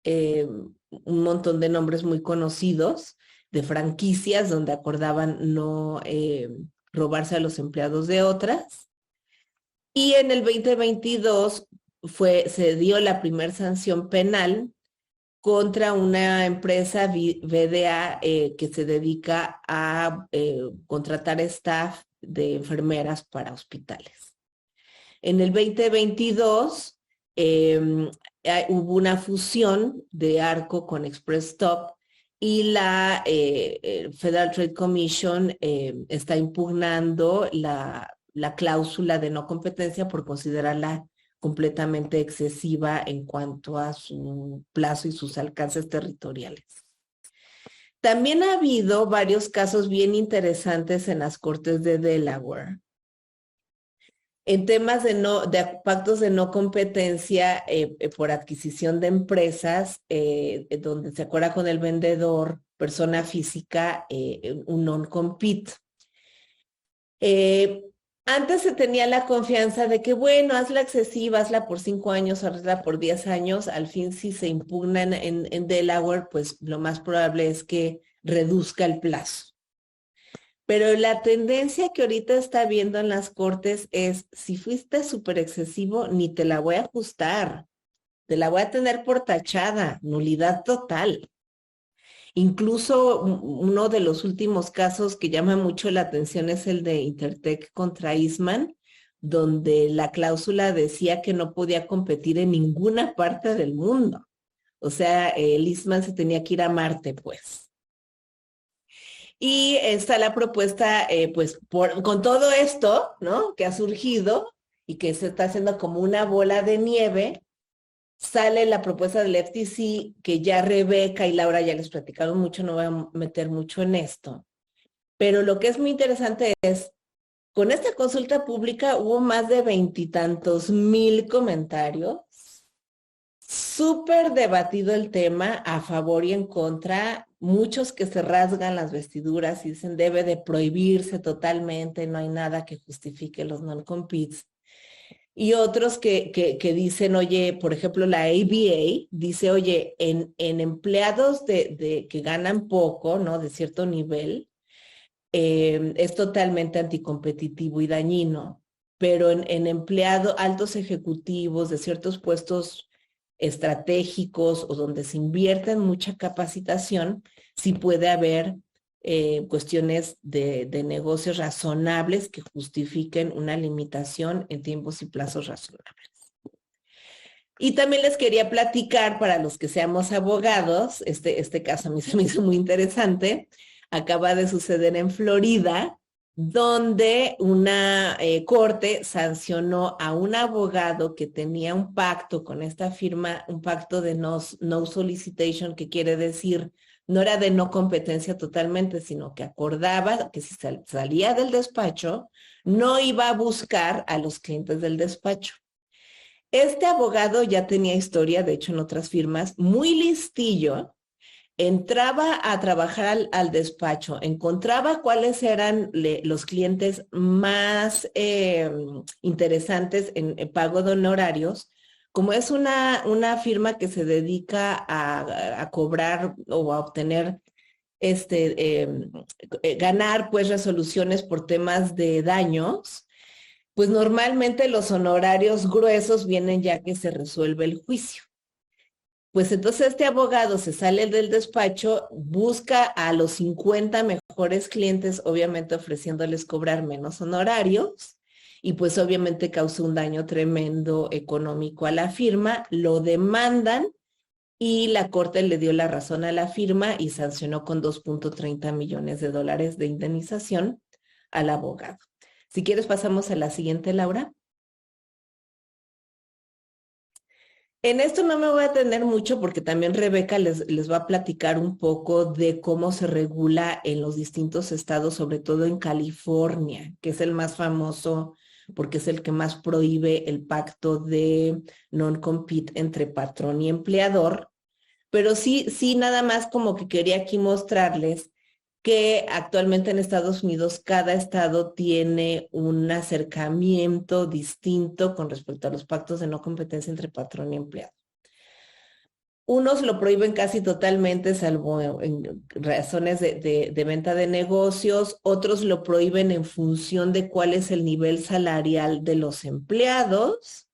[SPEAKER 3] un montón de nombres muy conocidos de franquicias donde acordaban no robarse a los empleados de otras. Y en el 2022 se dio la primera sanción penal contra una empresa VDA que se dedica a contratar staff de enfermeras para hospitales. En el 2022 hubo una fusión de ARCO con Express Stop y la Federal Trade Commission está impugnando la cláusula de no competencia por considerarla completamente excesiva en cuanto a su plazo y sus alcances territoriales. También ha habido varios casos bien interesantes en las cortes de Delaware. En temas de pactos de no competencia por adquisición de empresas, donde se acuerda con el vendedor, persona física, un non-compete. Antes se tenía la confianza de que, bueno, hazla excesiva, hazla por 5 años, hazla por 10 años. Al fin, si se impugna en Delaware, pues lo más probable es que reduzca el plazo. Pero la tendencia que ahorita está viendo en las cortes es, si fuiste súper excesivo, ni te la voy a ajustar. Te la voy a tener por tachada, nulidad total. Incluso uno de los últimos casos que llama mucho la atención es el de Intertech contra Eastman, donde la cláusula decía que no podía competir en ninguna parte del mundo. O sea, el Eastman se tenía que ir a Marte, pues. Y está la propuesta, pues, con todo esto, ¿no?, que ha surgido y que se está haciendo como una bola de nieve, sale la propuesta del FTC, que ya Rebeca y Laura ya les platicaron mucho, no voy a meter mucho en esto. Pero lo que es muy interesante es, con esta consulta pública hubo más de 20 y tantos mil comentarios, súper debatido el tema, a favor y en contra, muchos que se rasgan las vestiduras y dicen debe de prohibirse totalmente, no hay nada que justifique los non-competes. Y otros que dicen, oye, por ejemplo, la ABA dice, oye, en empleados que ganan poco, ¿no?, de cierto nivel, es totalmente anticompetitivo y dañino, pero en empleados altos ejecutivos de ciertos puestos estratégicos o donde se invierte en mucha capacitación, sí puede haber cuestiones de negocios razonables que justifiquen una limitación en tiempos y plazos razonables. Y también les quería platicar, para los que seamos abogados, este caso a mí se me hizo muy interesante, acaba de suceder en Florida, donde una corte sancionó a un abogado que tenía un pacto con esta firma, un pacto de no solicitation, que quiere decir, no era de no competencia totalmente, sino que acordaba que si salía del despacho, no iba a buscar a los clientes del despacho. Este abogado ya tenía historia, de hecho en otras firmas, muy listillo, entraba a trabajar al despacho, encontraba cuáles eran los clientes más interesantes en pago de honorarios. Como es una firma que se dedica a cobrar o a obtener, ganar pues resoluciones por temas de daños, pues normalmente los honorarios gruesos vienen ya que se resuelve el juicio. Pues entonces este abogado se sale del despacho, busca a los 50 mejores clientes, obviamente ofreciéndoles cobrar menos honorarios, y pues obviamente causó un daño tremendo económico a la firma, lo demandan y la corte le dio la razón a la firma y sancionó con 2.30 millones de dólares de indemnización al abogado. Si quieres pasamos a la siguiente, Laura. En esto no me voy a detener mucho porque también Rebeca les va a platicar un poco de cómo se regula en los distintos estados, sobre todo en California, que es el más famoso porque es el que más prohíbe el pacto de non-compete entre patrón y empleador. Pero sí, nada más como que quería aquí mostrarles que actualmente en Estados Unidos cada estado tiene un acercamiento distinto con respecto a los pactos de no competencia entre patrón y empleado. Unos lo prohíben casi totalmente, salvo en razones de venta de negocios. Otros lo prohíben en función de cuál es el nivel salarial de los empleados.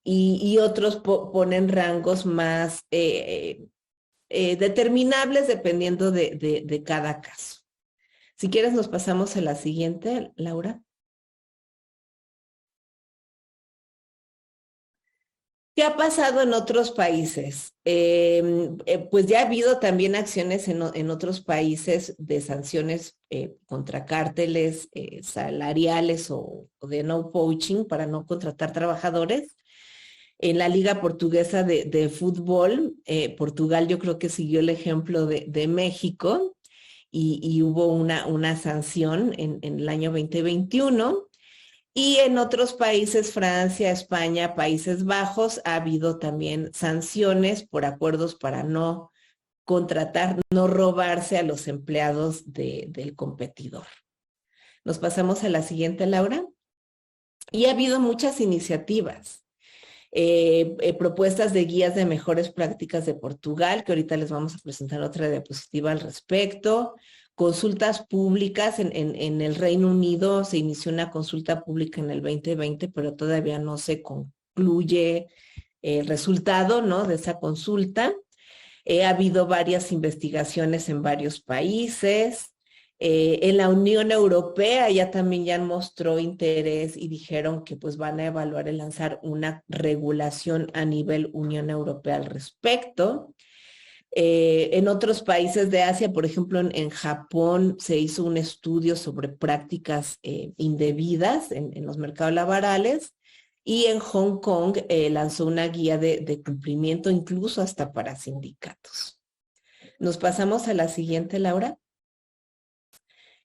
[SPEAKER 3] Y otros ponen rangos más determinables dependiendo de cada caso. Si quieres nos pasamos a la siguiente, Laura. ¿Qué ha pasado en otros países? Pues ya ha habido también acciones en otros países de sanciones contra cárteles salariales o de no poaching para no contratar trabajadores. En la Liga Portuguesa de Fútbol, Portugal yo creo que siguió el ejemplo de México y hubo una sanción en el año 2021. Y en otros países, Francia, España, Países Bajos, ha habido también sanciones por acuerdos para no contratar, no robarse a los empleados del competidor. Nos pasamos a la siguiente, Laura. Y ha habido muchas iniciativas. Propuestas de guías de mejores prácticas de Portugal, que ahorita les vamos a presentar otra diapositiva al respecto. Consultas públicas en el Reino Unido, se inició una consulta pública en el 2020, pero todavía no se concluye el resultado, ¿no?, de esa consulta. Ha habido varias investigaciones en varios países. En la Unión Europea ya también mostró interés y dijeron que pues van a evaluar el lanzar una regulación a nivel Unión Europea al respecto. En otros países de Asia, por ejemplo en Japón, se hizo un estudio sobre prácticas indebidas en los mercados laborales, y en Hong Kong lanzó una guía de cumplimiento incluso hasta para sindicatos. Nos pasamos a la siguiente, Laura.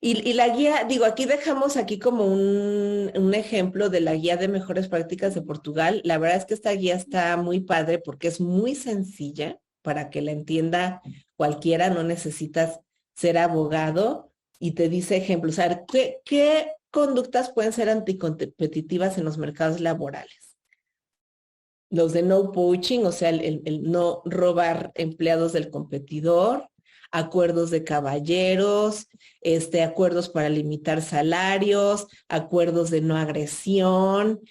[SPEAKER 3] Y la guía, digo, aquí dejamos aquí como un ejemplo de la guía de mejores prácticas de Portugal. La verdad es que esta guía está muy padre porque es muy sencilla para que la entienda cualquiera, no necesitas ser abogado, y te dice ejemplos. A ver, ¿qué conductas pueden ser anticompetitivas en los mercados laborales? Los de no poaching, o sea, el no robar empleados del competidor, acuerdos de caballeros, acuerdos para limitar salarios, acuerdos de no agresión,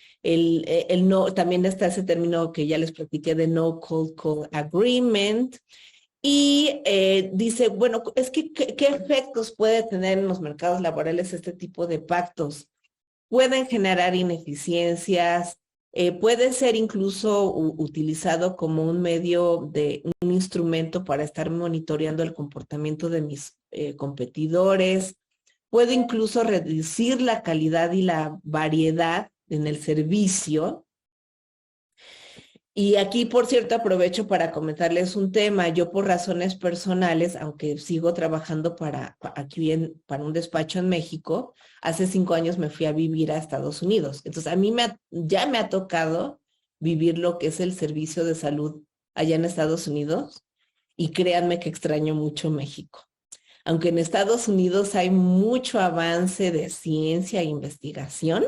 [SPEAKER 3] también está ese término que ya les platiqué de no cold call agreement. Y dice, bueno, es que ¿qué efectos puede tener en los mercados laborales este tipo de pactos? Pueden generar ineficiencias, puede ser incluso utilizado como un medio un instrumento para estar monitoreando el comportamiento de mis competidores. Puede incluso reducir la calidad y la variedad en el servicio. Y aquí, por cierto, aprovecho para comentarles un tema. Yo, por razones personales, aunque sigo trabajando para un despacho en México, hace 5 años me fui a vivir a Estados Unidos. Entonces, a mí ya me ha tocado vivir lo que es el servicio de salud allá en Estados Unidos, y créanme que extraño mucho México. Aunque en Estados Unidos hay mucho avance de ciencia e investigación,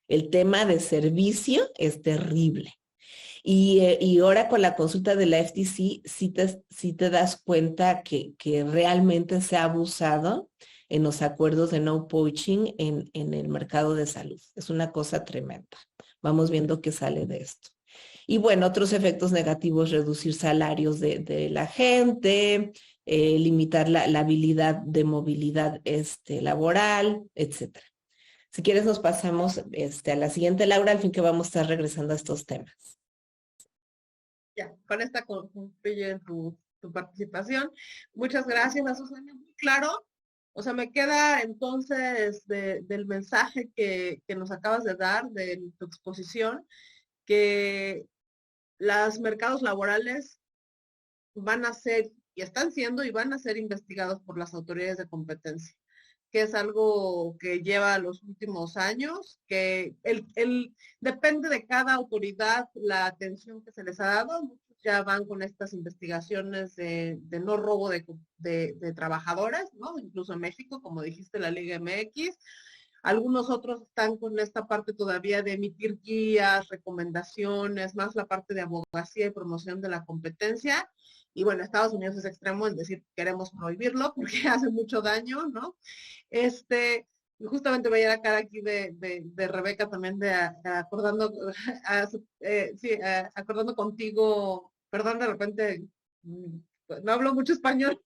[SPEAKER 3] el tema de servicio es terrible. Y ahora con la consulta de la FTC sí te das cuenta que realmente se ha abusado en los acuerdos de no poaching en el mercado de salud. Es una cosa tremenda. Vamos viendo qué sale de esto. Y bueno, otros efectos negativos, reducir salarios de la gente, limitar la habilidad de movilidad laboral, etcétera. Si quieres nos pasamos a la siguiente, Laura, al fin que vamos a estar regresando a estos temas.
[SPEAKER 1] Ya, con esta concluye tu participación. Muchas gracias, Azucena. Muy claro. O sea, me queda entonces del mensaje que nos acabas de dar, de tu exposición, que los mercados laborales van a ser, y están siendo, y van a ser investigados por las autoridades de competencia, que es algo que lleva los últimos años, que depende de cada autoridad la atención que se les ha dado. Muchos ya van con estas investigaciones de no robo de trabajadores, ¿no? Incluso en México, como dijiste, la Liga MX. Algunos otros están con esta parte todavía de emitir guías, recomendaciones, más la parte de abogacía y promoción de la competencia. Y bueno, Estados Unidos es extremo en decir queremos prohibirlo porque hace mucho daño, ¿no? Justamente veía la cara aquí de Rebeca también, acordando, acordando contigo, perdón, de repente, no hablo mucho español,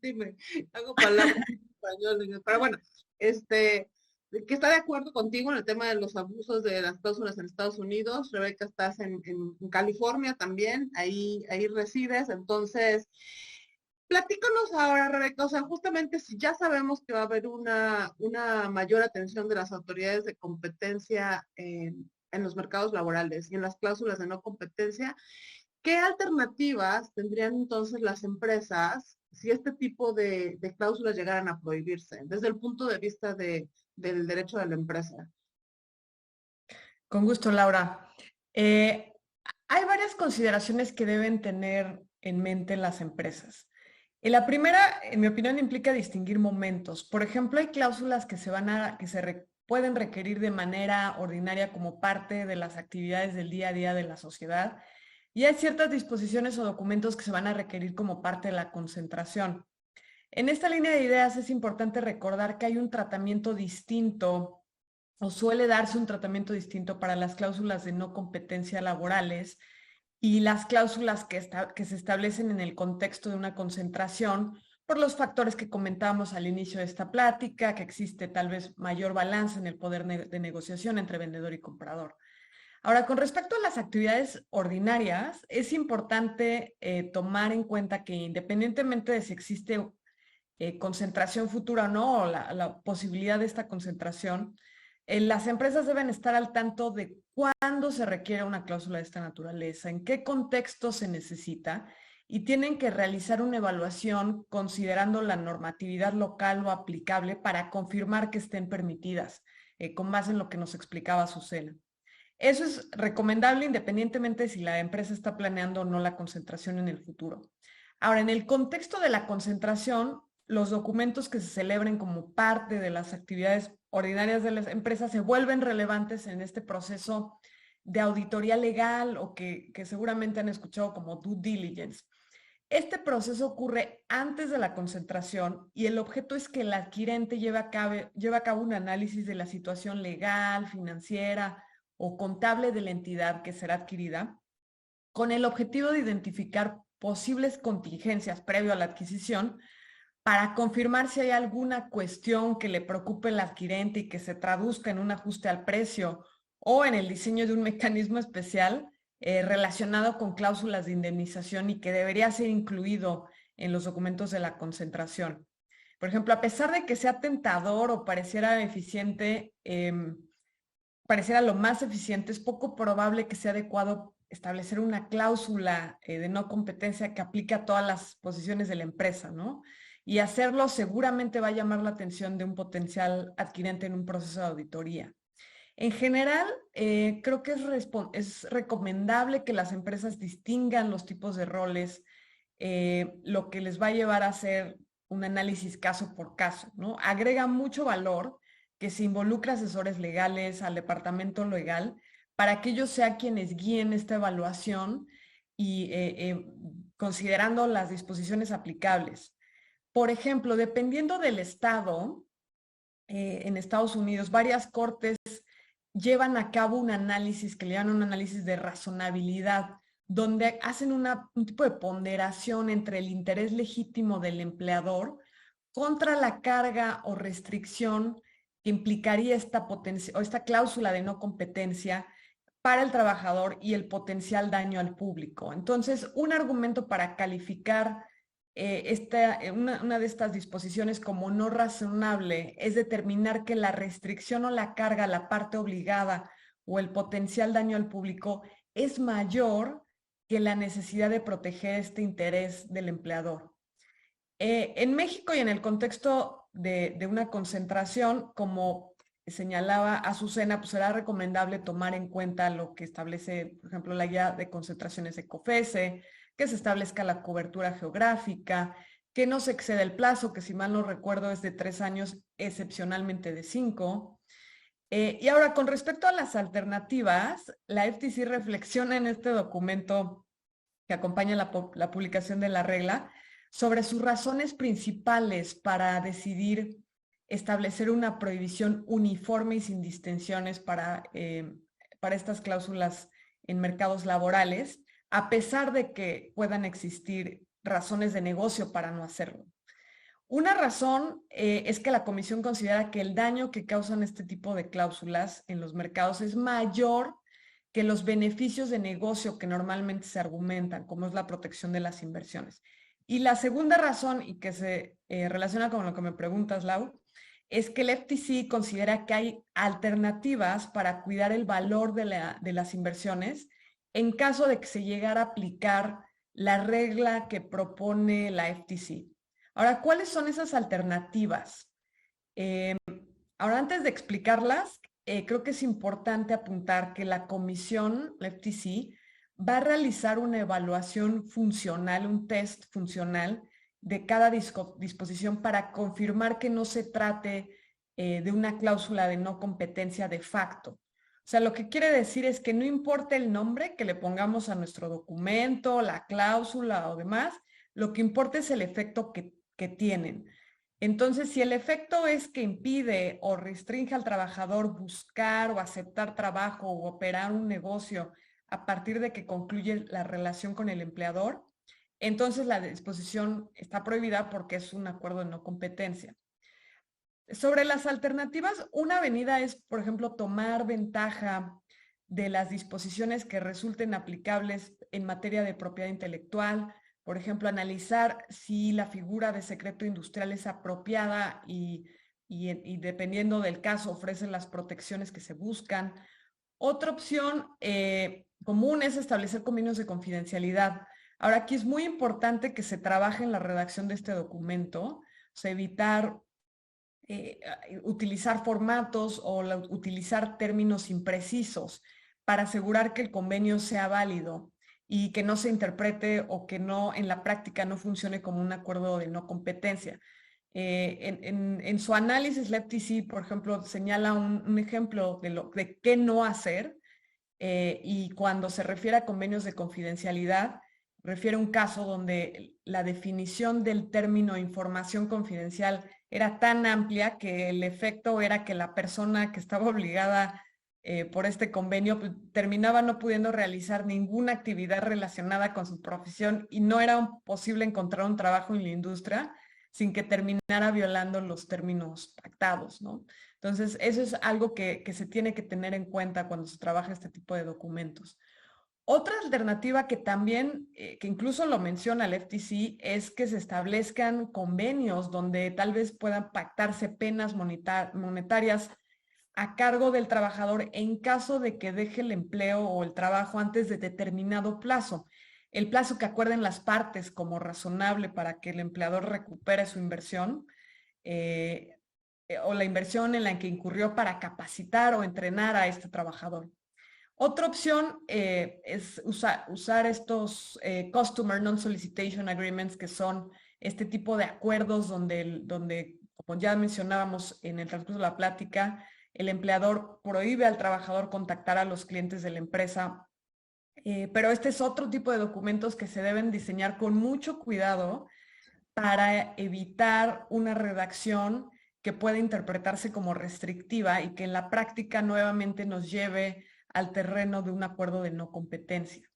[SPEAKER 1] me hago palabras en español, pero bueno, que está de acuerdo contigo en el tema de los abusos de las cláusulas en Estados Unidos. Rebeca, estás en California también, ahí resides, entonces, platícanos ahora, Rebeca, o sea, justamente si ya sabemos que va a haber una mayor atención de las autoridades de competencia en los mercados laborales y en las cláusulas de no competencia, ¿qué alternativas tendrían entonces las empresas si este tipo de cláusulas llegaran a prohibirse desde el punto de vista del derecho de la empresa?
[SPEAKER 2] Con gusto, Laura. Hay varias consideraciones que deben tener en mente las empresas. La primera, en mi opinión, implica distinguir momentos. Por ejemplo, hay cláusulas que pueden requerir de manera ordinaria como parte de las actividades del día a día de la sociedad, y hay ciertas disposiciones o documentos que se van a requerir como parte de la concentración. En esta línea de ideas es importante recordar que hay un tratamiento distinto, o suele darse un tratamiento distinto para las cláusulas de no competencia laborales y las cláusulas que se establecen en el contexto de una concentración, por los factores que comentábamos al inicio de esta plática, que existe tal vez mayor balance en el poder de negociación entre vendedor y comprador. Ahora, con respecto a las actividades ordinarias, es importante tomar en cuenta que independientemente de si existe concentración futura o no, o la posibilidad de esta concentración, las empresas deben estar al tanto de cuándo se requiere una cláusula de esta naturaleza, en qué contexto se necesita, y tienen que realizar una evaluación considerando la normatividad local o aplicable para confirmar que estén permitidas, con base en lo que nos explicaba Azucena. Eso es recomendable independientemente de si la empresa está planeando o no la concentración en el futuro. Ahora, en el contexto de la concentración, los documentos que se celebren como parte de las actividades ordinarias de las empresas se vuelven relevantes en este proceso de auditoría legal, o que seguramente han escuchado como due diligence. Este proceso ocurre antes de la concentración y el objeto es que el adquirente lleve a cabo un análisis de la situación legal, financiera o contable de la entidad que será adquirida, con el objetivo de identificar posibles contingencias previo a la adquisición, para confirmar si hay alguna cuestión que le preocupe al adquirente y que se traduzca en un ajuste al precio o en el diseño de un mecanismo especial relacionado con cláusulas de indemnización y que debería ser incluido en los documentos de la concentración. Por ejemplo, a pesar de que sea tentador o pareciera eficiente, pareciera lo más eficiente, es poco probable que sea adecuado establecer una cláusula de no competencia que aplique a todas las posiciones de la empresa, ¿no? Y hacerlo seguramente va a llamar la atención de un potencial adquirente en un proceso de auditoría. En general, creo que es recomendable que las empresas distingan los tipos de roles, lo que les va a llevar a hacer un análisis caso por caso, ¿no? Agrega mucho valor que se involucre asesores legales, al departamento legal, para que ellos sean quienes guíen esta evaluación y considerando las disposiciones aplicables. Por ejemplo, dependiendo del estado, en Estados Unidos, varias cortes llevan a cabo un análisis que le llaman un análisis de razonabilidad, donde hacen un tipo de ponderación entre el interés legítimo del empleador contra la carga o restricción que implicaría esta cláusula de no competencia para el trabajador y el potencial daño al público. Entonces, un argumento para calificar una de estas disposiciones como no razonable es determinar que la restricción o la carga, la parte obligada o el potencial daño al público es mayor que la necesidad de proteger este interés del empleador. En México y en el contexto de una concentración, como señalaba Azucena, pues será recomendable tomar en cuenta lo que establece, por ejemplo, la guía de concentraciones de COFECE, que se establezca la cobertura geográfica, que no se exceda el plazo, que si mal no recuerdo es de 3 años, excepcionalmente de 5. Y ahora, con respecto a las alternativas, la FTC reflexiona en este documento que acompaña la publicación de la regla sobre sus razones principales para decidir establecer una prohibición uniforme y sin distinciones para estas cláusulas en mercados laborales, a pesar de que puedan existir razones de negocio para no hacerlo. Una razón es que la Comisión considera que el daño que causan este tipo de cláusulas en los mercados es mayor que los beneficios de negocio que normalmente se argumentan, como es la protección de las inversiones. Y la segunda razón, y que se relaciona con lo que me preguntas, Lau, es que el FTC considera que hay alternativas para cuidar el valor de las inversiones en caso de que se llegara a aplicar la regla que propone la FTC. Ahora, ¿cuáles son esas alternativas? Ahora, antes de explicarlas, creo que es importante apuntar que la comisión, la FTC, va a realizar una evaluación funcional, un test funcional de cada disposición para confirmar que no se trate de una cláusula de no competencia de facto. O sea, lo que quiere decir es que no importa el nombre que le pongamos a nuestro documento, la cláusula o demás, lo que importa es el efecto que tienen. Entonces, si el efecto es que impide o restringe al trabajador buscar o aceptar trabajo o operar un negocio a partir de que concluye la relación con el empleador, entonces la disposición está prohibida porque es un acuerdo de no competencia. Sobre las alternativas, una avenida es, por ejemplo, tomar ventaja de las disposiciones que resulten aplicables en materia de propiedad intelectual, por ejemplo, analizar si la figura de secreto industrial es apropiada y dependiendo del caso ofrece las protecciones que se buscan. Otra opción común es establecer convenios de confidencialidad. Ahora, aquí es muy importante que se trabaje en la redacción de este documento, o sea, evitar utilizar formatos o utilizar términos imprecisos para asegurar que el convenio sea válido y que no se interprete o que no en la práctica no funcione como un acuerdo de no competencia. En su análisis, la FTC, por ejemplo, señala un ejemplo de qué no hacer y cuando se refiere a convenios de confidencialidad, refiere a un caso donde la definición del término información confidencial era tan amplia que el efecto era que la persona que estaba obligada por este convenio pues, terminaba no pudiendo realizar ninguna actividad relacionada con su profesión y no era posible encontrar un trabajo en la industria sin que terminara violando los términos pactados, ¿no? Entonces, eso es algo que se tiene que tener en cuenta cuando se trabaja este tipo de documentos. Otra alternativa que también, que incluso lo menciona el FTC, es que se establezcan convenios donde tal vez puedan pactarse penas monetarias a cargo del trabajador en caso de que deje el empleo o el trabajo antes de determinado plazo. El plazo que acuerden las partes como razonable para que el empleador recupere su inversión o la inversión en la que incurrió para capacitar o entrenar a este trabajador. Otra opción es usar estos Customer Non-Solicitation Agreements, que son este tipo de acuerdos donde, como ya mencionábamos en el transcurso de la plática, el empleador prohíbe al trabajador contactar a los clientes de la empresa. Pero este es otro tipo de documentos que se deben diseñar con mucho cuidado para evitar una redacción que puede interpretarse como restrictiva y que en la práctica nuevamente nos lleve al terreno de un acuerdo de no competencia.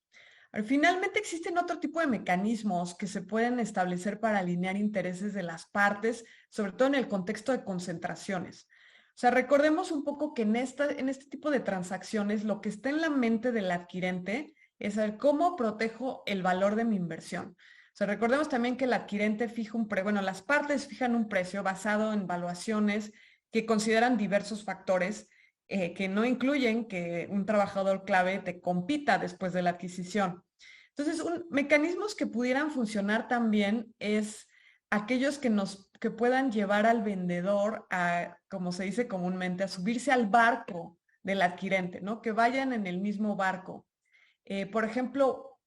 [SPEAKER 2] Finalmente existen otro tipo de mecanismos que se pueden establecer para alinear intereses de las partes, sobre todo en el contexto de concentraciones. O sea, recordemos un poco que en este tipo de transacciones lo que está en la mente del adquirente es saber cómo protejo el valor de mi inversión. O sea, recordemos también que el adquirente fija las partes fijan un precio basado en valuaciones que consideran diversos factores que no incluyen que un trabajador clave te compita después de la adquisición. Entonces, mecanismos que pudieran funcionar también es aquellos que puedan llevar al vendedor a, como se dice comúnmente, a subirse al barco del adquirente, ¿no? Que vayan en el mismo barco. Por ejemplo,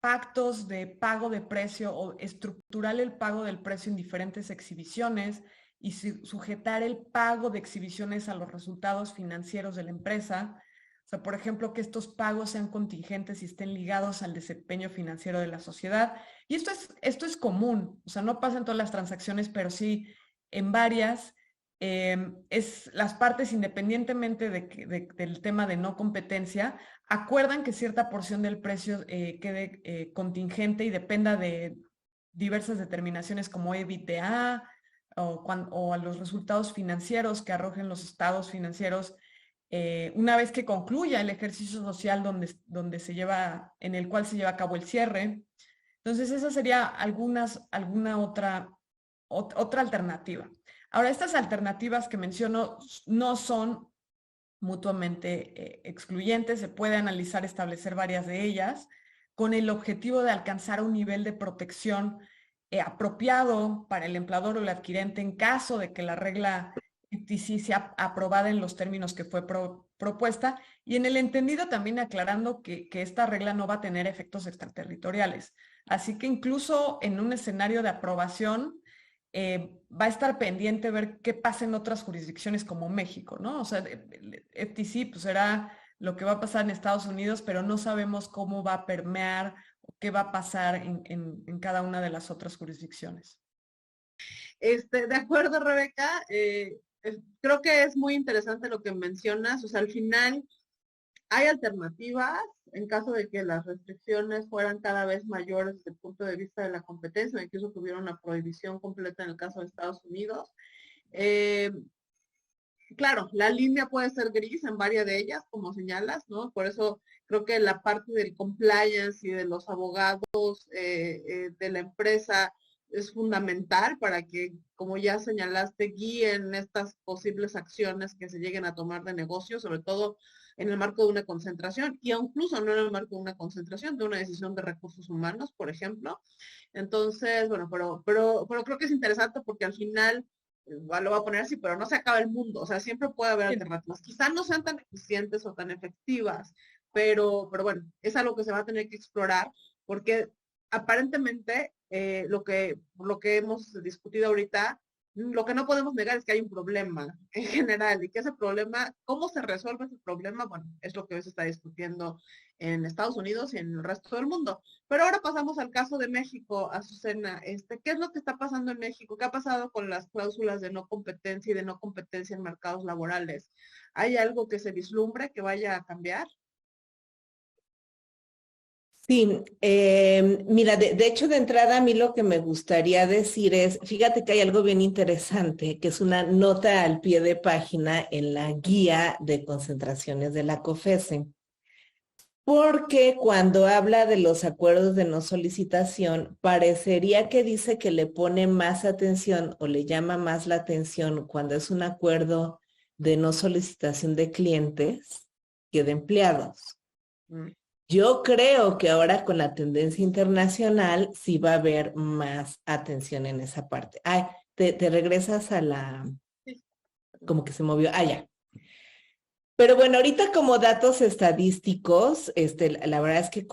[SPEAKER 2] pactos de pago de precio o estructurar el pago del precio en diferentes exhibiciones y sujetar el pago de exhibiciones a los resultados financieros de la empresa. O sea, por ejemplo, que estos pagos sean contingentes y estén ligados al desempeño financiero de la sociedad. Y esto es común, o sea, no pasa en todas las transacciones, pero sí en varias. Las partes, independientemente del tema de no competencia, acuerdan que cierta porción del precio quede contingente y dependa de diversas determinaciones como EBITDA o a los resultados financieros que arrojen los estados financieros una vez que concluya el ejercicio social en el cual se lleva a cabo el cierre. Entonces, esa sería alguna otra alternativa. Ahora, estas alternativas que menciono no son mutuamente excluyentes, se puede analizar, establecer varias de ellas, con el objetivo de alcanzar un nivel de protección apropiado para el empleador o el adquirente en caso de que la regla FTC sea aprobada en los términos que fue propuesta, y en el entendido también aclarando que esta regla no va a tener efectos extraterritoriales. Así que incluso en un escenario de aprobación, va a estar pendiente ver qué pasa en otras jurisdicciones como México, ¿no? O sea, el FTC pues será lo que va a pasar en Estados Unidos, pero no sabemos cómo va a permear o qué va a pasar en cada una de las otras jurisdicciones.
[SPEAKER 1] De acuerdo, Rebeca. Creo que es muy interesante lo que mencionas. O sea, al final hay alternativas en caso de que las restricciones fueran cada vez mayores desde el punto de vista de la competencia, incluso tuviera una prohibición completa en el caso de Estados Unidos. Claro, la línea puede ser gris en varias de ellas, como señalas, ¿no? Por eso creo que la parte del compliance y de los abogados de la empresa es fundamental para que, como ya señalaste, guíen estas posibles acciones que se lleguen a tomar de negocio, sobre todo en el marco de una concentración, y incluso no en el marco de una concentración, de una decisión de recursos humanos, por ejemplo. Entonces, bueno, pero creo que es interesante porque al final, lo voy a poner así, pero no se acaba el mundo. O sea, siempre puede haber alternativas. Quizás no sean tan eficientes o tan efectivas, pero bueno, es algo que se va a tener que explorar porque aparentemente lo que hemos discutido ahorita, lo que no podemos negar es que hay un problema en general y que ese problema, ¿cómo se resuelve ese problema? Bueno, es lo que hoy se está discutiendo en Estados Unidos y en el resto del mundo. Pero ahora pasamos al caso de México, Azucena. ¿Qué es lo que está pasando en México? ¿Qué ha pasado con las cláusulas de no competencia y de no competencia en mercados laborales? ¿Hay algo que se vislumbre que vaya a cambiar?
[SPEAKER 3] Sí, mira, de hecho de entrada a mí lo que me gustaría decir es, fíjate que hay algo bien interesante, que es una nota al pie de página en la guía de concentraciones de la COFECE, porque cuando habla de los acuerdos de no solicitación, parecería que dice que le pone más atención o le llama más la atención cuando es un acuerdo de no solicitación de clientes que de empleados. Yo creo que ahora con la tendencia internacional sí va a haber más atención en esa parte. Ay, te regresas a la... Como que se movió. Ah, ya. Pero bueno, ahorita como datos estadísticos, la verdad es que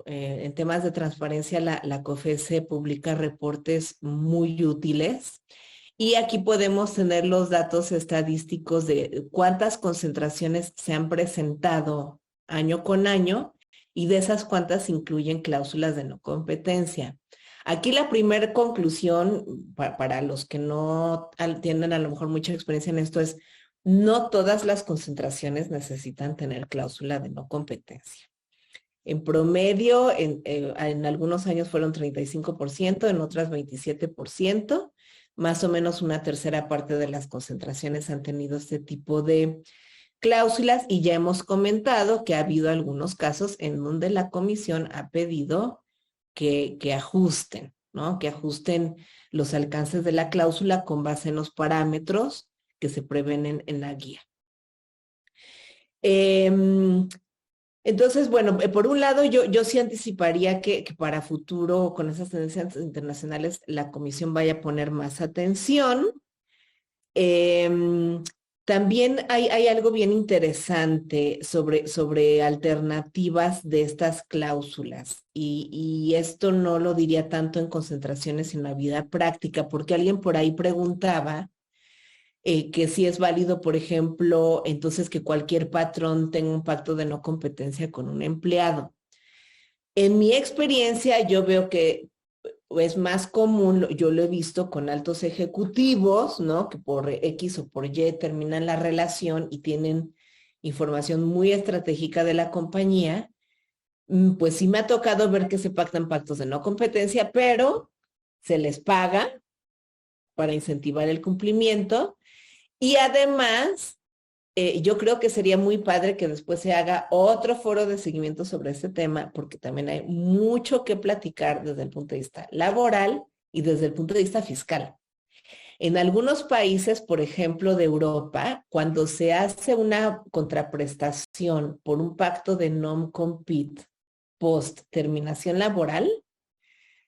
[SPEAKER 3] en temas de transparencia la COFECE publica reportes muy útiles. Y aquí podemos tener los datos estadísticos de cuántas concentraciones se han presentado año con año y de esas cuántas incluyen cláusulas de no competencia. Aquí la primera conclusión, para los que no tienen a lo mejor mucha experiencia en esto, es no todas las concentraciones necesitan tener cláusula de no competencia. En promedio, en algunos años fueron 35%, en otras 27%. Más o menos una tercera parte de las concentraciones han tenido este tipo de cláusulas y ya hemos comentado que ha habido algunos casos en donde la comisión ha pedido que ajusten, ¿no? Que ajusten los alcances de la cláusula con base en los parámetros que se prevén en la guía. Entonces, bueno, por un lado yo sí anticiparía que para futuro con esas tendencias internacionales la comisión vaya a poner más atención. También hay algo bien interesante sobre alternativas de estas cláusulas y esto no lo diría tanto en concentraciones sino en la vida práctica, porque alguien por ahí preguntaba que si es válido, por ejemplo, entonces que cualquier patrón tenga un pacto de no competencia con un empleado. En mi experiencia, yo veo que es más común, yo lo he visto con altos ejecutivos, ¿no? Que por X o por Y terminan la relación y tienen información muy estratégica de la compañía. Pues sí me ha tocado ver que se pactan pactos de no competencia, pero se les paga para incentivar el cumplimiento. Y además, yo creo que sería muy padre que después se haga otro foro de seguimiento sobre este tema, porque también hay mucho que platicar desde el punto de vista laboral y desde el punto de vista fiscal. En algunos países, por ejemplo, de Europa, cuando se hace una contraprestación por un pacto de non-compete post terminación laboral,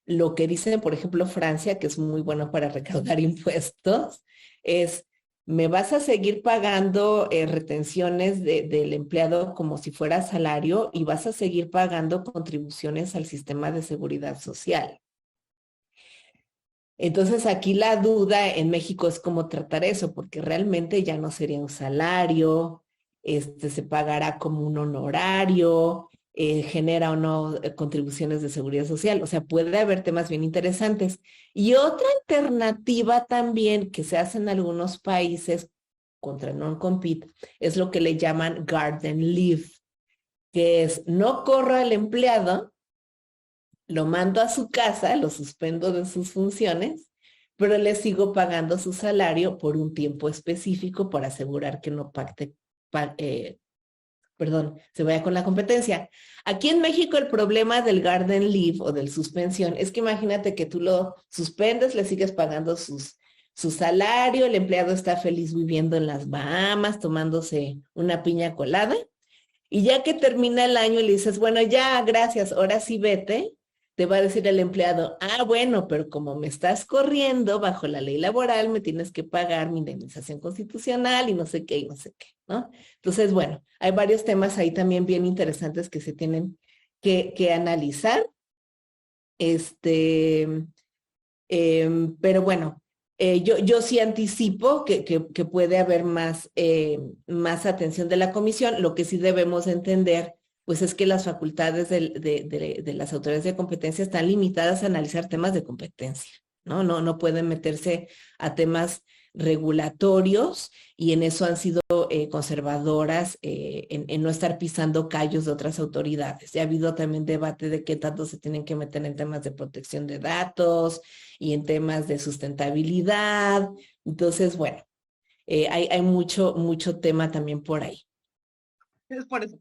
[SPEAKER 3] lo que dice, por ejemplo, Francia, que es muy bueno para recaudar impuestos, es me vas a seguir pagando retenciones del empleado como si fuera salario y vas a seguir pagando contribuciones al sistema de seguridad social. Entonces aquí la duda en México es cómo tratar eso, porque realmente ya no sería un salario, se pagará como un honorario, genera o no contribuciones de seguridad social. O sea, puede haber temas bien interesantes. Y otra alternativa también que se hace en algunos países contra non-compete es lo que le llaman garden leave, que es no corro al empleado, lo mando a su casa, lo suspendo de sus funciones, pero le sigo pagando su salario por un tiempo específico para asegurar que no se vaya con la competencia. Aquí en México el problema del garden leave o del suspensión es que imagínate que tú lo suspendes, le sigues pagando su salario, el empleado está feliz viviendo en las Bahamas, tomándose una piña colada, y ya que termina el año y le dices, bueno, ya, gracias, ahora sí vete, te va a decir el empleado, bueno, pero como me estás corriendo bajo la ley laboral, me tienes que pagar mi indemnización constitucional y no sé qué, y no sé qué, ¿no? Entonces, bueno, hay varios temas ahí también bien interesantes que se tienen que analizar. Pero bueno, yo sí anticipo que puede haber más atención de la comisión. Lo que sí debemos entender, pues es que las facultades de las autoridades de competencia están limitadas a analizar temas de competencia, ¿no? No pueden meterse a temas regulatorios y en eso han sido conservadoras en no estar pisando callos de otras autoridades. Ya ha habido también debate de qué tanto se tienen que meter en temas de protección de datos y en temas de sustentabilidad. Entonces, bueno, hay mucho tema también por ahí.
[SPEAKER 1] Es por eso.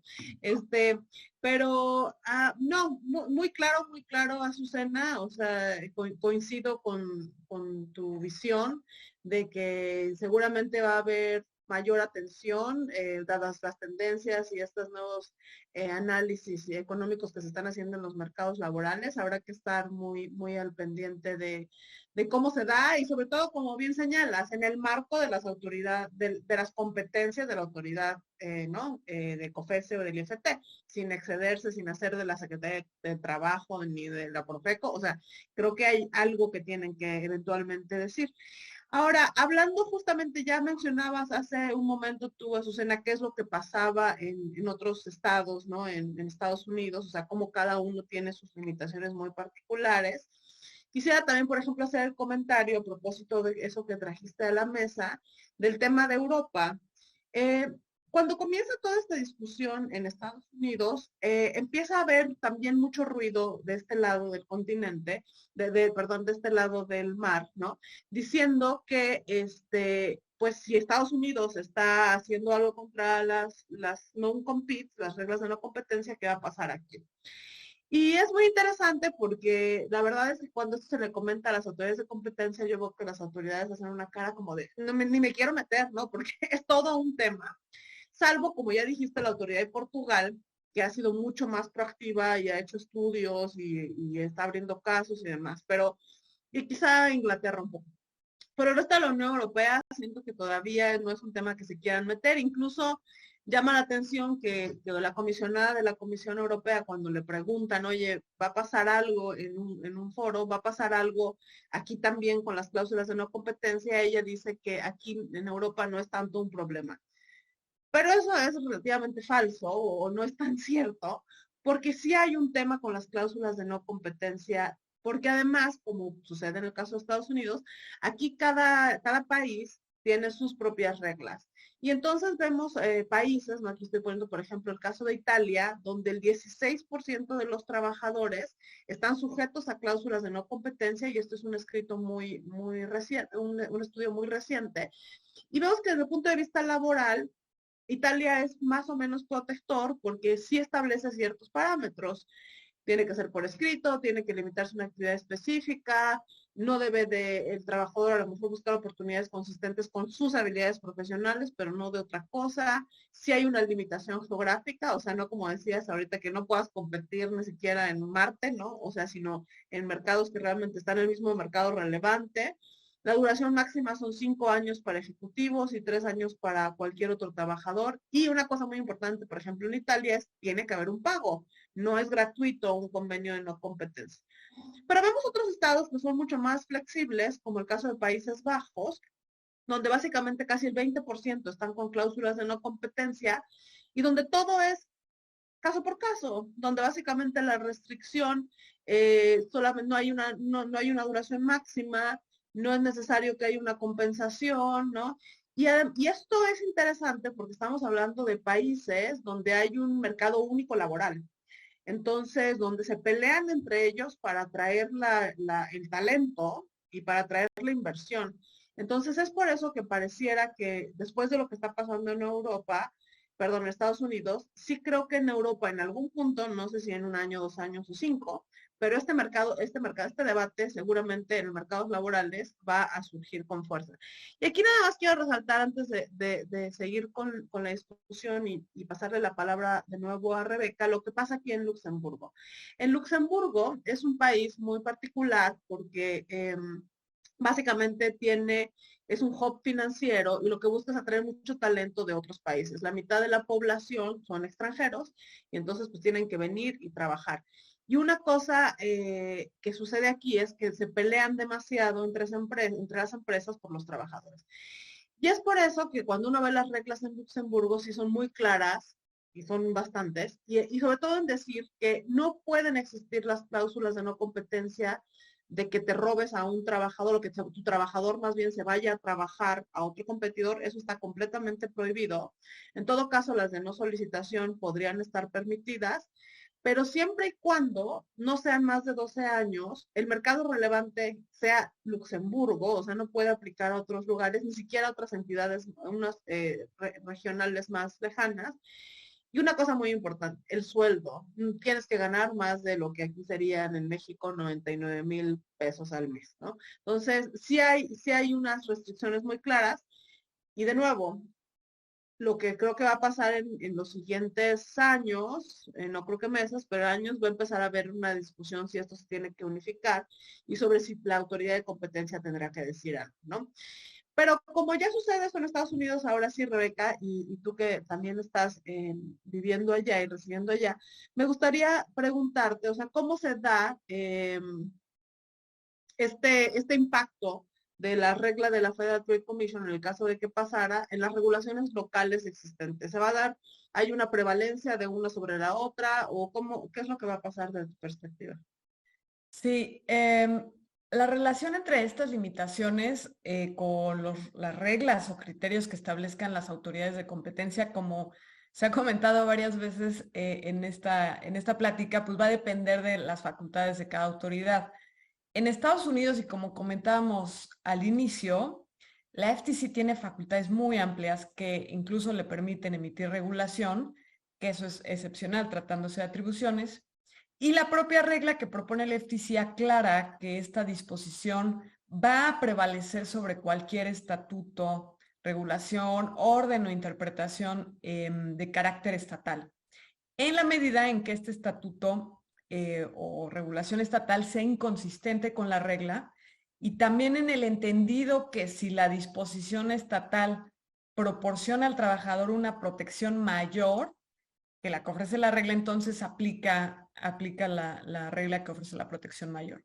[SPEAKER 1] Pero no, muy claro, Azucena, o sea, coincido con tu visión de que seguramente va a haber mayor atención, dadas las tendencias y estos nuevos análisis económicos que se están haciendo en los mercados laborales. Habrá que estar muy al pendiente de cómo se da y sobre todo, como bien señalas, en el marco de las autoridades, de las competencias de la autoridad, ¿no? De COFESE o del IFT, sin excederse, sin hacer de la Secretaría de Trabajo ni de la Profeco. O sea, creo que hay algo que tienen que eventualmente decir. Ahora, hablando justamente, ya mencionabas hace un momento tú, Azucena, qué es lo que pasaba en otros estados, ¿no? En Estados Unidos, o sea, cómo cada uno tiene sus limitaciones muy particulares. Quisiera también, por ejemplo, hacer el comentario a propósito de eso que trajiste a la mesa, del tema de Europa. Eh, Cuando comienza toda esta discusión en Estados Unidos, empieza a haber también mucho ruido de este lado del continente, perdón, de este lado del mar, ¿no? Diciendo que, pues si Estados Unidos está haciendo algo contra las non-compete, las reglas de no competencia, ¿qué va a pasar aquí? Y es muy interesante porque la verdad es que cuando esto se le comenta a las autoridades de competencia, yo veo que las autoridades hacen una cara como de, no ni me quiero meter, ¿no? Porque es todo un tema. Salvo, como ya dijiste, la autoridad de Portugal, que ha sido mucho más proactiva y ha hecho estudios y está abriendo casos y demás. Pero, y quizá Inglaterra un poco. Pero el resto de la Unión Europea siento que todavía no es un tema que se quieran meter. Incluso llama la atención que la comisionada de la Comisión Europea, cuando le preguntan, oye, ¿va a pasar algo en un foro? ¿Va a pasar algo aquí también con las cláusulas de no competencia? Ella dice que aquí en Europa no es tanto un problema. Pero eso es relativamente falso o no es tan cierto, porque sí hay un tema con las cláusulas de no competencia, porque además, como sucede en el caso de Estados Unidos, aquí cada país tiene sus propias reglas. Y entonces vemos países, ¿no? Aquí estoy poniendo, por ejemplo, el caso de Italia, donde el 16% de los trabajadores están sujetos a cláusulas de no competencia, y esto es un escrito muy reciente, un estudio muy reciente. Y vemos que desde el punto de vista laboral, Italia es más o menos protector porque sí establece ciertos parámetros. Tiene que ser por escrito, tiene que limitarse a una actividad específica, no debe el trabajador a lo mejor buscar oportunidades consistentes con sus habilidades profesionales, pero no de otra cosa. Sí hay una limitación geográfica, o sea, no como decías ahorita que no puedas competir ni siquiera en Marte, ¿no? O sea, sino en mercados que realmente están en el mismo mercado relevante. La duración máxima son 5 años para ejecutivos y 3 años para cualquier otro trabajador. Y una cosa muy importante, por ejemplo, en Italia es tiene que haber un pago. No es gratuito un convenio de no competencia. Pero vemos otros estados que son mucho más flexibles, como el caso de Países Bajos, donde básicamente casi el 20% están con cláusulas de no competencia y donde todo es caso por caso, donde básicamente la restricción solamente no hay una duración máxima, no es necesario que haya una compensación, ¿no? Y esto es interesante porque estamos hablando de países donde hay un mercado único laboral. Entonces, donde se pelean entre ellos para atraer el talento y para atraer la inversión. Entonces, es por eso que pareciera que después de lo que está pasando en Europa, perdón, en Estados Unidos, sí creo que en Europa en algún punto, no sé si en un año, 2 años o 5, pero este debate seguramente en los mercados laborales va a surgir con fuerza. Y aquí nada más quiero resaltar antes de seguir con la discusión y pasarle la palabra de nuevo a Rebeca, lo que pasa aquí en Luxemburgo. En Luxemburgo es un país muy particular porque básicamente es un hub financiero y lo que busca es atraer mucho talento de otros países. La mitad de la población son extranjeros y entonces pues tienen que venir y trabajar. Y una cosa que sucede aquí es que se pelean demasiado entre las empresas por los trabajadores. Y es por eso que cuando uno ve las reglas en Luxemburgo sí son muy claras y son bastantes, y sobre todo en decir que no pueden existir las cláusulas de no competencia de que te robes a un trabajador o que tu trabajador más bien se vaya a trabajar a otro competidor, eso está completamente prohibido. En todo caso, las de no solicitación podrían estar permitidas, pero siempre y cuando no sean más de 12 años, el mercado relevante sea Luxemburgo, o sea, no puede aplicar a otros lugares, ni siquiera a otras entidades, unas regionales más lejanas. Y una cosa muy importante, el sueldo. Tienes que ganar más de lo que aquí serían en México 99,000 pesos al mes, ¿no? Entonces, sí hay unas restricciones muy claras. Y de nuevo, lo que creo que va a pasar en los siguientes años, no creo que meses, pero años, va a empezar a haber una discusión si esto se tiene que unificar y sobre si la autoridad de competencia tendrá que decir algo, ¿no? Pero como ya sucede eso en Estados Unidos, ahora sí, Rebeca, y tú que también estás viviendo allá y residiendo allá, me gustaría preguntarte, o sea, ¿cómo se da este impacto de la regla de la Federal Trade Commission en el caso de que pasara en las regulaciones locales existentes? ¿Se va a dar, hay una prevalencia de una sobre la otra o qué es lo que va a pasar desde tu perspectiva?
[SPEAKER 2] Sí, La relación entre estas limitaciones con las reglas o criterios que establezcan las autoridades de competencia, como se ha comentado varias veces en esta plática, pues va a depender de las facultades de cada autoridad. En Estados Unidos, y como comentábamos al inicio, la FTC tiene facultades muy amplias que incluso le permiten emitir regulación, que eso es excepcional tratándose de atribuciones. Y la propia regla que propone el FTC aclara que esta disposición va a prevalecer sobre cualquier estatuto, regulación, orden o interpretación de carácter estatal, en la medida en que este estatuto o regulación estatal sea inconsistente con la regla, y también en el entendido que si la disposición estatal proporciona al trabajador una protección mayor que la que ofrece la regla, entonces aplica la regla que ofrece la protección mayor.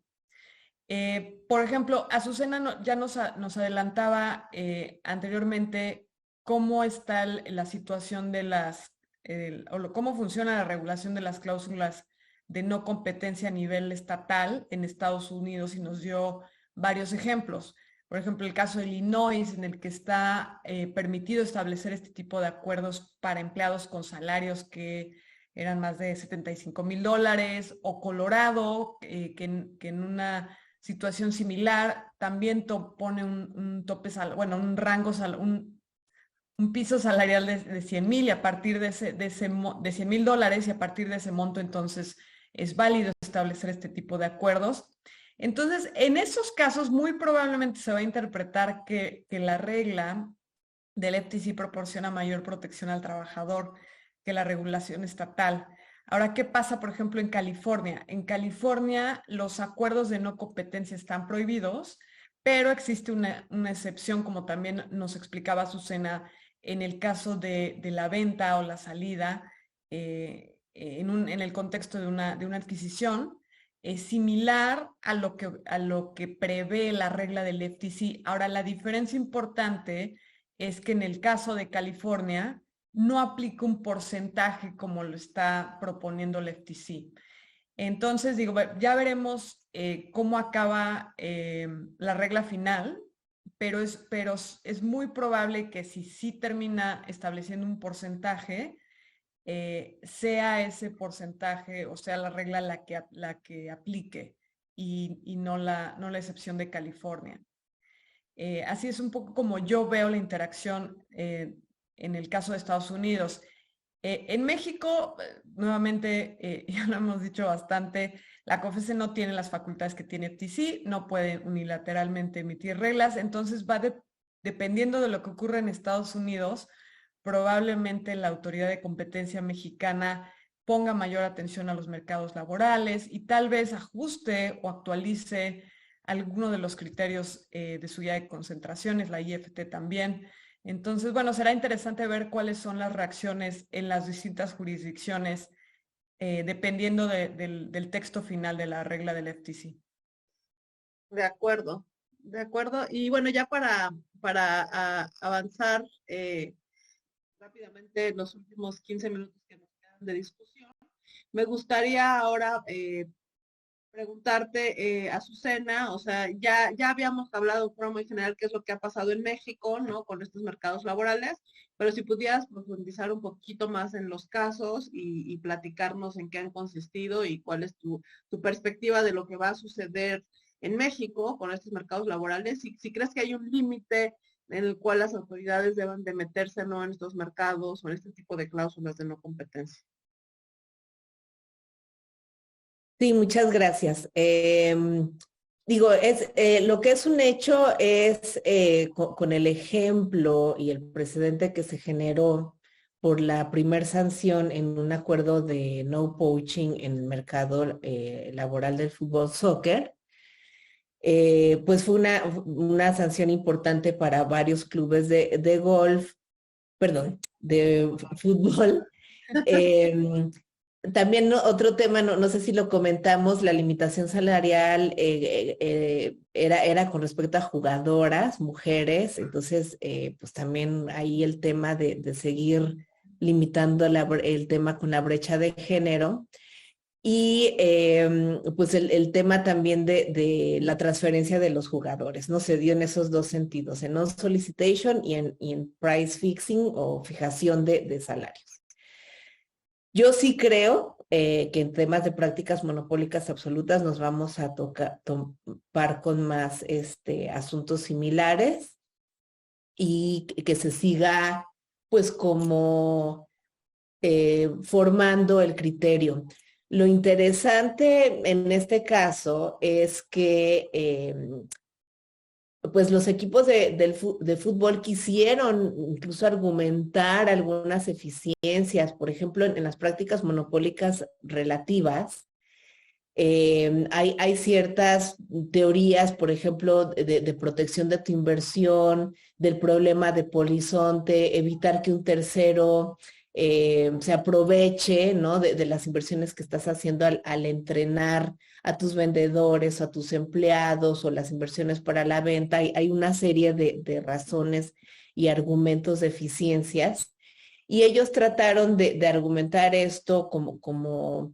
[SPEAKER 2] Por ejemplo, Azucena ya nos adelantaba anteriormente cómo está la situación de cómo funciona la regulación de las cláusulas de no competencia a nivel estatal en Estados Unidos, y nos dio varios ejemplos. Por ejemplo, el caso de Illinois, en el que está permitido establecer este tipo de acuerdos para empleados con salarios que eran más de $75,000, o Colorado, que en una situación similar también pone un tope, un rango, un piso salarial de 100,000, y a partir de $100,000, y a partir de ese monto entonces es válido establecer este tipo de acuerdos. Entonces, en esos casos muy probablemente se va a interpretar que la regla del FTC proporciona mayor protección al trabajador que la regulación estatal. Ahora, ¿qué pasa, por ejemplo, en California? En California los acuerdos de no competencia están prohibidos, pero existe una excepción, como también nos explicaba Azucena, en el caso de la venta o la salida en el contexto de una adquisición, similar a lo que prevé la regla del FTC. Ahora, la diferencia importante es que en el caso de California no aplica un porcentaje como lo está proponiendo el FTC. Entonces, digo, ya veremos cómo acaba la regla final, pero es muy probable que si sí termina estableciendo un porcentaje, sea ese porcentaje, o sea, la regla la que aplique, y no la excepción de California. Así es un poco como yo veo la interacción en el caso de Estados Unidos. En México, nuevamente, ya lo hemos dicho bastante, la COFECE no tiene las facultades que tiene FTC, no puede unilateralmente emitir reglas, entonces dependiendo de lo que ocurre en Estados Unidos, probablemente la autoridad de competencia mexicana ponga mayor atención a los mercados laborales y tal vez ajuste o actualice alguno de los criterios de su guía de concentraciones, la IFT también. Entonces, bueno, será interesante ver cuáles son las reacciones en las distintas jurisdicciones, dependiendo del texto final de la regla del FTC.
[SPEAKER 1] De acuerdo, de acuerdo. Y bueno, ya para avanzar rápidamente en los últimos 15 minutos que nos quedan de discusión, me gustaría ahora preguntarte, Azucena, o sea, ya habíamos hablado de forma muy general qué es lo que ha pasado en México, ¿no? Con estos mercados laborales, pero si pudieras profundizar un poquito más en los casos y platicarnos en qué han consistido y cuál es tu perspectiva de lo que va a suceder en México con estos mercados laborales, si crees que hay un límite en el cual las autoridades deben de meterse, ¿no?, en estos mercados o en este tipo de cláusulas de no competencia.
[SPEAKER 3] Sí, muchas gracias. Digo, lo que es un hecho es con el ejemplo y el precedente que se generó por la primer sanción en un acuerdo de no poaching en el mercado laboral del fútbol soccer, pues fue una sanción importante para varios clubes de golf, perdón, de fútbol. También otro tema, no sé si lo comentamos, la limitación salarial era con respecto a jugadoras, mujeres, entonces pues también ahí el tema de seguir limitando el tema con la brecha de género. y pues el tema también de la transferencia de los jugadores, ¿no? Se dio en esos dos sentidos, en non-solicitation y en price fixing o fijación de salarios. Yo sí creo que en temas de prácticas monopólicas absolutas nos vamos a topar con más asuntos similares y que se siga pues como formando el criterio. Lo interesante en este caso es que pues los equipos de fútbol quisieron incluso argumentar algunas eficiencias, por ejemplo, en las prácticas monopólicas relativas. Hay ciertas teorías, por ejemplo, de protección de tu inversión, del problema de polizonte, evitar que un tercero se aproveche, ¿no? de las inversiones que estás haciendo al entrenar a tus vendedores, a tus empleados o las inversiones para la venta. Hay una serie de razones y argumentos de eficiencias. Y ellos trataron de argumentar esto como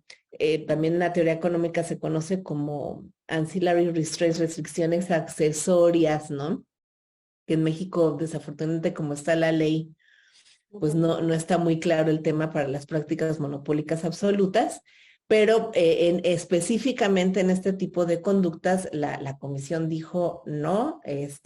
[SPEAKER 3] también en la teoría económica se conoce como ancillary restraints, restricciones accesorias, ¿no? Que en México, desafortunadamente, como está la ley, pues no está muy claro el tema para las prácticas monopólicas absolutas, pero específicamente en este tipo de conductas, la comisión dijo no,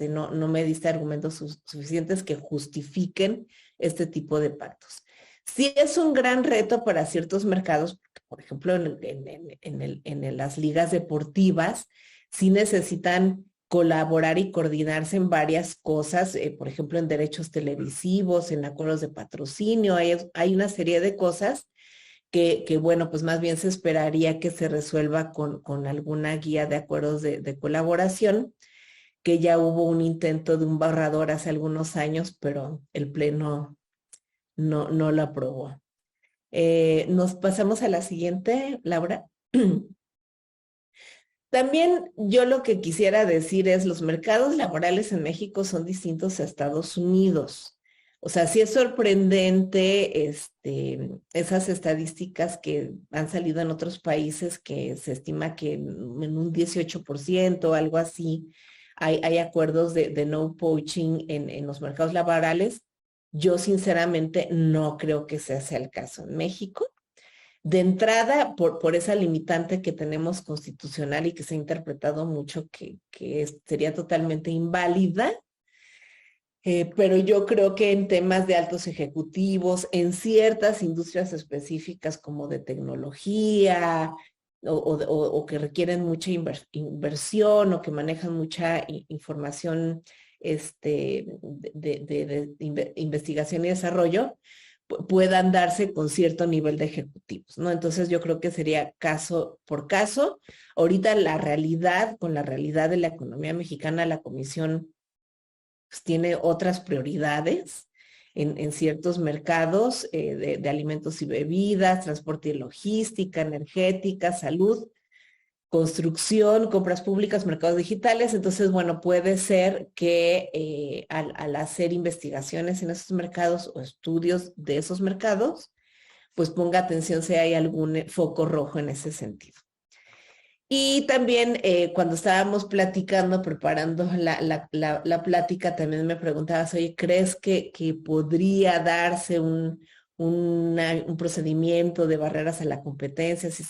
[SPEAKER 3] no me diste argumentos suficientes que justifiquen este tipo de pactos. Sí es un gran reto para ciertos mercados, por ejemplo, en las ligas deportivas, sí necesitan colaborar y coordinarse en varias cosas, por ejemplo, en derechos televisivos, en acuerdos de patrocinio, hay una serie de cosas que, bueno, pues más bien se esperaría que se resuelva con alguna guía de acuerdos de colaboración, que ya hubo un intento de un borrador hace algunos años, pero el Pleno no lo aprobó. Nos pasamos a la siguiente, Laura. También yo lo que quisiera decir es los mercados laborales en México son distintos a Estados Unidos. O sea, sí es sorprendente esas estadísticas que han salido en otros países que se estima que en un 18%, algo así, hay acuerdos de no poaching en los mercados laborales. Yo sinceramente no creo que ese sea el caso en México. De entrada, por esa limitante que tenemos constitucional y que se ha interpretado mucho que sería totalmente inválida, pero yo creo que en temas de altos ejecutivos, en ciertas industrias específicas como de tecnología o que requieren mucha inversión o que manejan mucha información de investigación y desarrollo, puedan darse con cierto nivel de ejecutivos, ¿no? Entonces yo creo que sería caso por caso. Ahorita con la realidad de la economía mexicana, la Comisión pues, tiene otras prioridades en ciertos mercados de alimentos y bebidas, transporte y logística, energética, salud, construcción, compras públicas, mercados digitales. Entonces, bueno, puede ser que al hacer investigaciones en esos mercados o estudios de esos mercados, pues ponga atención si hay algún foco rojo en ese sentido. Y también cuando estábamos platicando, preparando la plática, también me preguntabas, oye, ¿crees que podría darse un procedimiento de barreras a la competencia si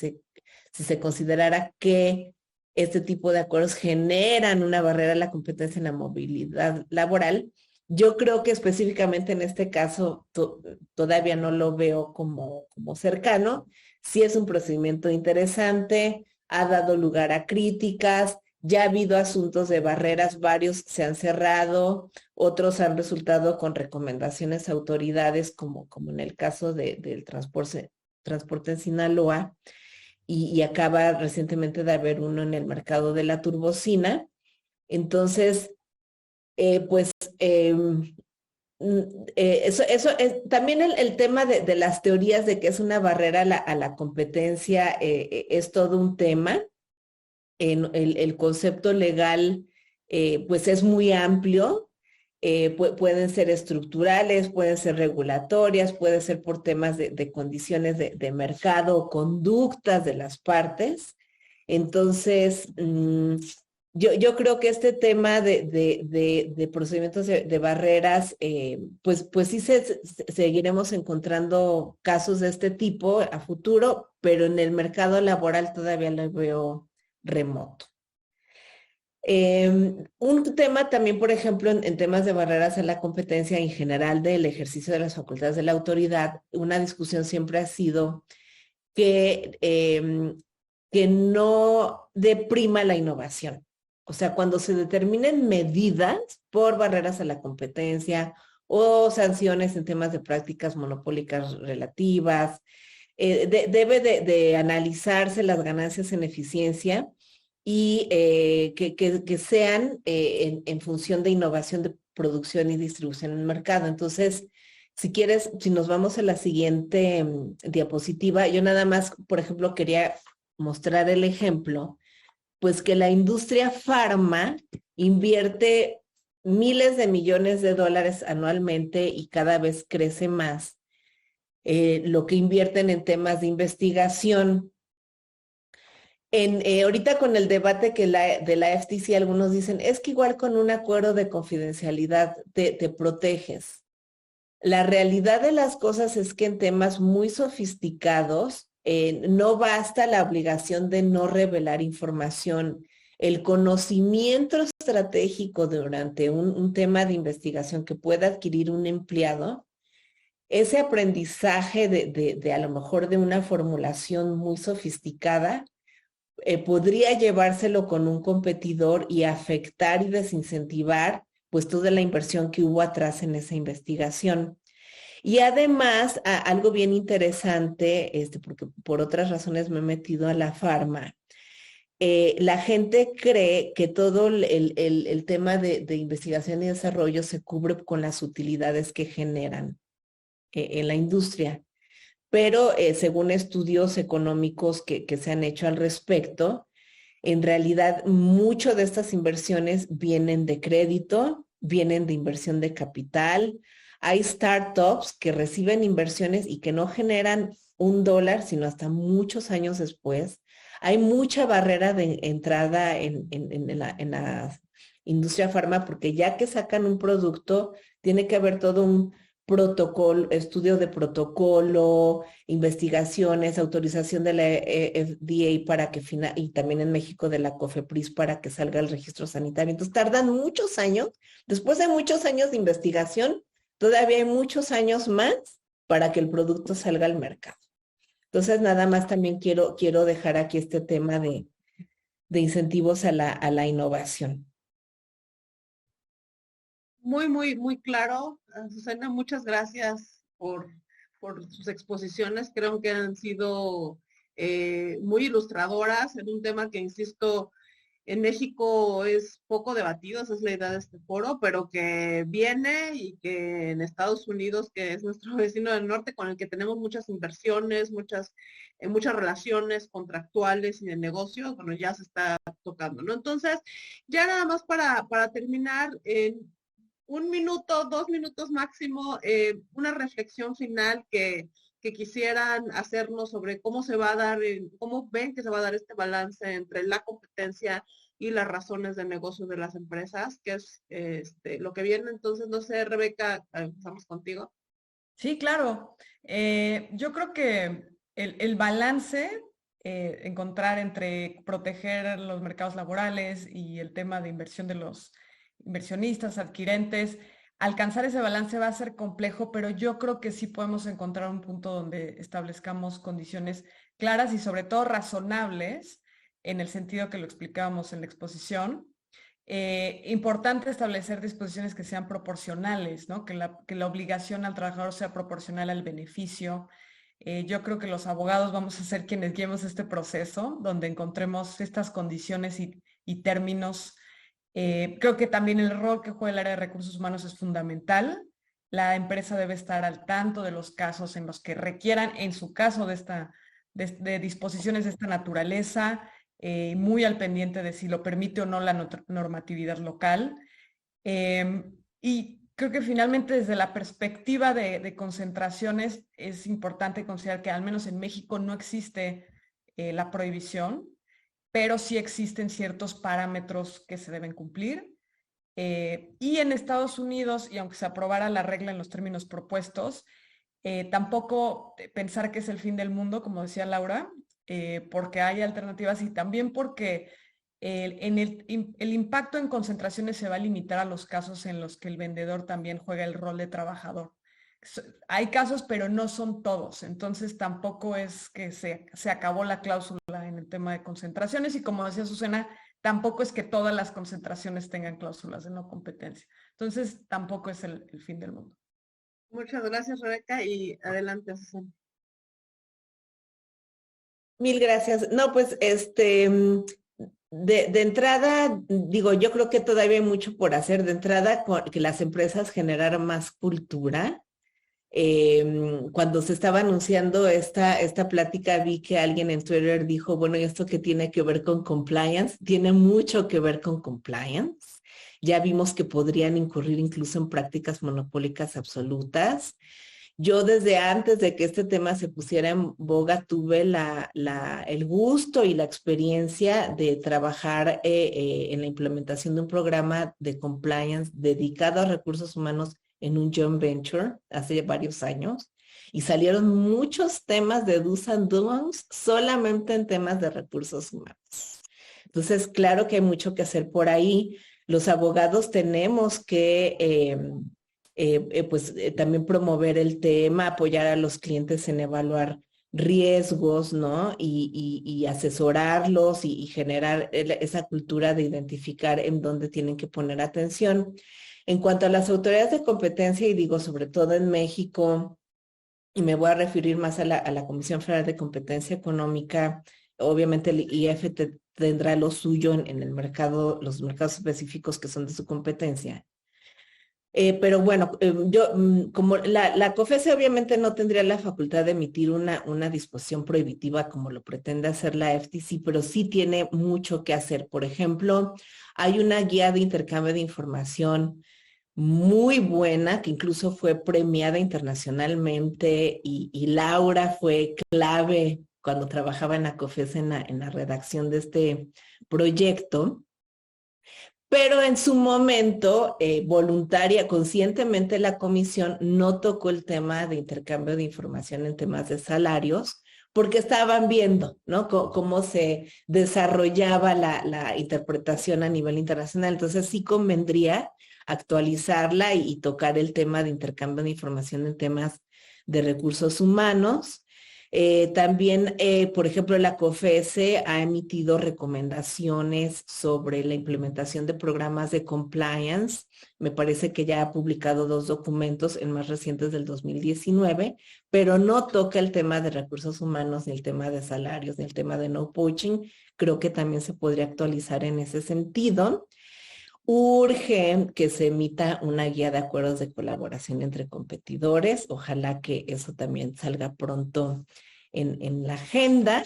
[SPEAKER 3] se considerara que este tipo de acuerdos generan una barrera a la competencia en la movilidad laboral? Yo creo que específicamente en este caso todavía no lo veo como cercano. Sí es un procedimiento interesante, ha dado lugar a críticas, ya ha habido asuntos de barreras, varios se han cerrado, otros han resultado con recomendaciones a autoridades, como en el caso del transporte en Sinaloa, y acaba recientemente de haber uno en el mercado de la turbocina. Entonces, eso es también el tema de las teorías de que es una barrera a la competencia, es todo un tema. El concepto legal pues es muy amplio pueden ser estructurales, pueden ser regulatorias, puede ser por temas de condiciones de mercado o conductas de las partes. Entonces, yo creo que este tema de procedimientos de barreras, pues sí seguiremos encontrando casos de este tipo a futuro, pero en el mercado laboral todavía lo veo remoto. Un tema también, por ejemplo, en temas de barreras a la competencia en general del ejercicio de las facultades de la autoridad, una discusión siempre ha sido que no deprima la innovación. O sea, cuando se determinen medidas por barreras a la competencia o sanciones en temas de prácticas monopólicas relativas, debe de analizarse las ganancias en eficiencia y que sean en función de innovación de producción y distribución en el mercado. Entonces, si quieres, si nos vamos a la siguiente diapositiva, yo nada más, por ejemplo, quería mostrar el ejemplo, pues que la industria farma invierte miles de millones de dólares anualmente y cada vez crece más lo que invierten en temas de investigación. Ahorita con el debate de la FTC, algunos dicen, es que igual con un acuerdo de confidencialidad te proteges. La realidad de las cosas es que en temas muy sofisticados no basta la obligación de no revelar información. El conocimiento estratégico durante un tema de investigación que pueda adquirir un empleado, ese aprendizaje de a lo mejor de una formulación muy sofisticada, podría llevárselo con un competidor y afectar y desincentivar pues toda la inversión que hubo atrás en esa investigación. Y además, algo bien interesante, porque por otras razones me he metido a la farma, la gente cree que todo el tema de investigación y desarrollo se cubre con las utilidades que generan en la industria. Pero según estudios económicos que se han hecho al respecto, en realidad mucho de estas inversiones vienen de crédito, vienen de inversión de capital. Hay startups que reciben inversiones y que no generan $1, sino hasta muchos años después. Hay mucha barrera de entrada en la industria farma porque ya que sacan un producto, tiene que haber todo un protocolo, estudio de protocolo, investigaciones, autorización de la FDA para que y también en México de la COFEPRIS para que salga el registro sanitario. Entonces tardan muchos años. Después de muchos años de investigación, todavía hay muchos años más para que el producto salga al mercado. Entonces nada más también quiero dejar aquí este tema de incentivos a la innovación.
[SPEAKER 1] Muy, muy, muy claro. Susana, muchas gracias por sus exposiciones. Creo que han sido muy ilustradoras en un tema que, insisto, en México es poco debatido, esa es la idea de este foro, pero que viene y que en Estados Unidos, que es nuestro vecino del norte, con el que tenemos muchas inversiones, muchas relaciones contractuales y de negocio, bueno, ya se está tocando, ¿no? Entonces, ya nada más para terminar, 1 minuto, 2 minutos máximo, una reflexión final que quisieran hacernos sobre cómo se va a dar, cómo ven que se va a dar este balance entre la competencia y las razones de negocio de las empresas, que es lo que viene. Entonces, no sé, Rebeca, empezamos contigo.
[SPEAKER 2] Sí, claro. Yo creo que el balance, encontrar entre proteger los mercados laborales y el tema de inversión de los inversionistas, adquirentes, alcanzar ese balance va a ser complejo, pero yo creo que sí podemos encontrar un punto donde establezcamos condiciones claras y sobre todo razonables, en el sentido que lo explicábamos en la exposición. Importante establecer disposiciones que sean proporcionales, ¿no? Que la obligación al trabajador sea proporcional al beneficio. Yo creo que los abogados vamos a ser quienes guiemos este proceso, donde encontremos estas condiciones y términos. Creo que también el rol que juega el área de recursos humanos es fundamental. La empresa debe estar al tanto de los casos en los que requieran, en su caso, de disposiciones de esta naturaleza, muy al pendiente de si lo permite o no la normatividad local. Y creo que finalmente desde la perspectiva de concentraciones es importante considerar que al menos en México no existe la prohibición, pero sí existen ciertos parámetros que se deben cumplir. Y en Estados Unidos, y aunque se aprobara la regla en los términos propuestos, tampoco pensar que es el fin del mundo, como decía Laura, porque hay alternativas y también porque el impacto en concentraciones se va a limitar a los casos en los que el vendedor también juega el rol de trabajador. Hay casos, pero no son todos. Entonces tampoco es que se acabó la cláusula en el tema de concentraciones y como decía Susana, tampoco es que todas las concentraciones tengan cláusulas de no competencia. Entonces tampoco es el fin del mundo.
[SPEAKER 1] Muchas gracias, Rebeca, y adelante, Susana.
[SPEAKER 3] Mil gracias. No, pues de entrada, digo, yo creo que todavía hay mucho por hacer. De entrada, que las empresas generaran más cultura. Cuando se estaba anunciando esta plática, vi que alguien en Twitter dijo, bueno, ¿y esto qué tiene que ver con compliance? Tiene mucho que ver con compliance. Ya vimos que podrían incurrir incluso en prácticas monopólicas absolutas. Yo desde antes de que este tema se pusiera en boga tuve el gusto y la experiencia de trabajar en la implementación de un programa de compliance dedicado a recursos humanos en un joint venture hace varios años y salieron muchos temas de do's and don'ts solamente en temas de recursos humanos. Entonces, claro que hay mucho que hacer por ahí. Los abogados tenemos que también promover el tema, apoyar a los clientes en evaluar riesgos, ¿no? Y asesorarlos y generar esa cultura de identificar en dónde tienen que poner atención. En cuanto a las autoridades de competencia, y digo sobre todo en México, y me voy a referir más a la Comisión Federal de Competencia Económica, obviamente el IF tendrá lo suyo en el mercado, los mercados específicos que son de su competencia. Pero bueno, como la COFESE obviamente no tendría la facultad de emitir una disposición prohibitiva como lo pretende hacer la FTC, pero sí tiene mucho que hacer. Por ejemplo, hay una guía de intercambio de información muy buena que incluso fue premiada internacionalmente y Laura fue clave cuando trabajaba en la COFESE en la redacción de este proyecto. Pero en su momento, voluntaria, conscientemente la comisión no tocó el tema de intercambio de información en temas de salarios, porque estaban viendo, ¿no? Cómo se desarrollaba la interpretación a nivel internacional. Entonces sí convendría actualizarla y tocar el tema de intercambio de información en temas de recursos humanos. También, por ejemplo, la COFESE ha emitido recomendaciones sobre la implementación de programas de compliance. Me parece que ya ha publicado 2 documentos, el más reciente es del 2019, pero no toca el tema de recursos humanos, ni el tema de salarios, ni el tema de no poaching. Creo que también se podría actualizar en ese sentido. Urge que se emita una guía de acuerdos de colaboración entre competidores. Ojalá que eso también salga pronto en la agenda.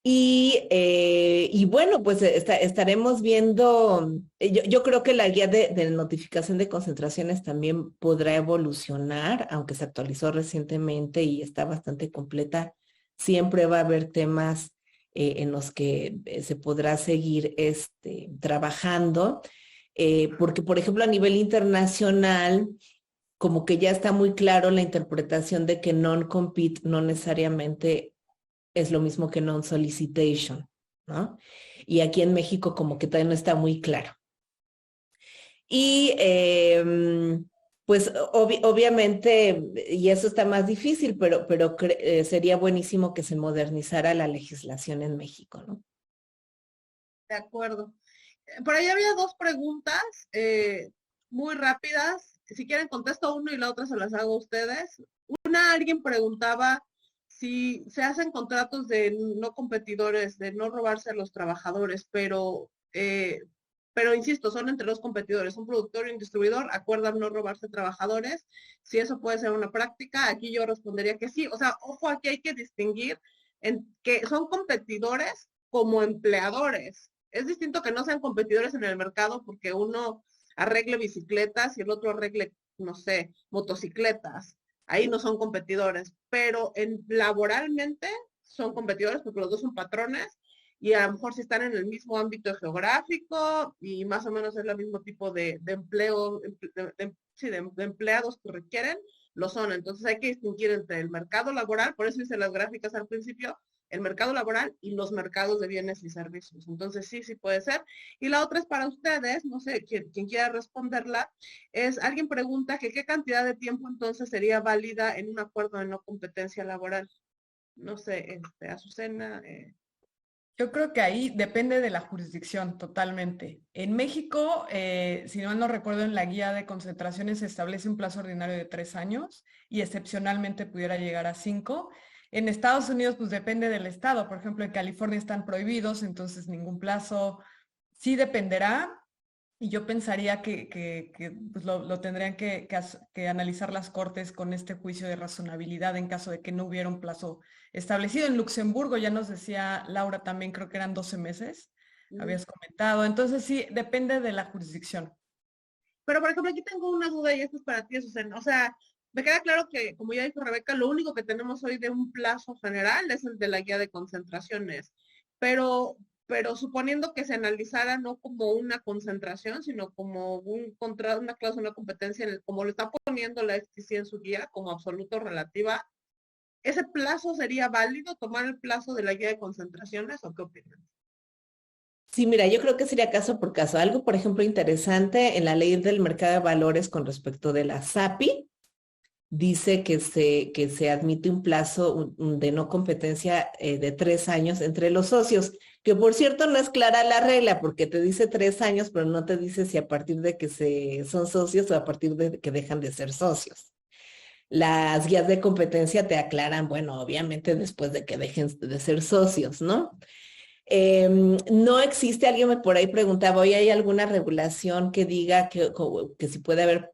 [SPEAKER 3] Y bueno, pues estaremos viendo, yo creo que la guía de notificación de concentraciones también podrá evolucionar, aunque se actualizó recientemente y está bastante completa. Siempre va a haber temas en los que se podrá seguir trabajando. Porque, por ejemplo, a nivel internacional, como que ya está muy claro la interpretación de que non-compete no necesariamente es lo mismo que non-solicitation, ¿no? Y aquí en México como que todavía no está muy claro. Y pues obviamente, y eso está más difícil, pero sería buenísimo que se modernizara la legislación en México, ¿no?
[SPEAKER 1] De acuerdo. Por ahí había 2 preguntas muy rápidas. Si quieren contesto uno y la otra se las hago a ustedes. Alguien preguntaba si se hacen contratos de no competidores, de no robarse a los trabajadores, pero insisto, son entre los competidores, un productor y un distribuidor acuerdan no robarse trabajadores. Si eso puede ser una práctica, aquí yo respondería que sí. O sea, ojo, aquí hay que distinguir en que son competidores como empleadores. Es distinto que no sean competidores en el mercado porque uno arregle bicicletas y el otro arregle, no sé, motocicletas. Ahí no son competidores, pero laboralmente son competidores porque los dos son patrones y a lo mejor si están en el mismo ámbito geográfico y más o menos es el mismo tipo de empleo, sí, de empleados que requieren, lo son. Entonces hay que distinguir entre el mercado laboral, por eso hice las gráficas al principio, el mercado laboral y los mercados de bienes y servicios. Entonces sí, sí puede ser. Y la otra es para ustedes, no sé, quien quiera responderla, es, alguien pregunta que qué cantidad de tiempo entonces sería válida en un acuerdo de no competencia laboral. No sé, Azucena.
[SPEAKER 2] Yo creo que ahí depende de la jurisdicción totalmente. En México, si no recuerdo, en la guía de concentraciones se establece un plazo ordinario de 3 años y excepcionalmente pudiera llegar a 5. En Estados Unidos, pues depende del estado. Por ejemplo, en California están prohibidos, entonces ningún plazo. Sí dependerá. Y yo pensaría que pues lo tendrían que analizar las cortes con este juicio de razonabilidad en caso de que no hubiera un plazo establecido. En Luxemburgo, ya nos decía Laura también, creo que eran 12 meses, habías comentado. Entonces sí, depende de la jurisdicción.
[SPEAKER 1] Pero, por ejemplo, aquí tengo una duda y esto es para ti, Susana. O sea, me queda claro que, como ya dijo Rebeca, lo único que tenemos hoy de un plazo general es el de la guía de concentraciones. Pero suponiendo que se analizara no como una concentración, sino como una cláusula, una competencia, como lo está poniendo la FTC en su guía, como absoluto relativa, ¿ese plazo sería válido, tomar el plazo de la guía de concentraciones o qué opinan?
[SPEAKER 3] Sí, mira, yo creo que sería caso por caso. Algo, por ejemplo, interesante en la ley del mercado de valores con respecto de la SAPI, dice que se admite un plazo de no competencia de 3 años entre los socios, que por cierto no es clara la regla, porque te dice 3 años, pero no te dice si a partir de que son socios o a partir de que dejan de ser socios. Las guías de competencia te aclaran, bueno, obviamente después de que dejen de ser socios, ¿no? No existe, alguien por ahí preguntaba, ¿hoy hay alguna regulación que diga que si puede haber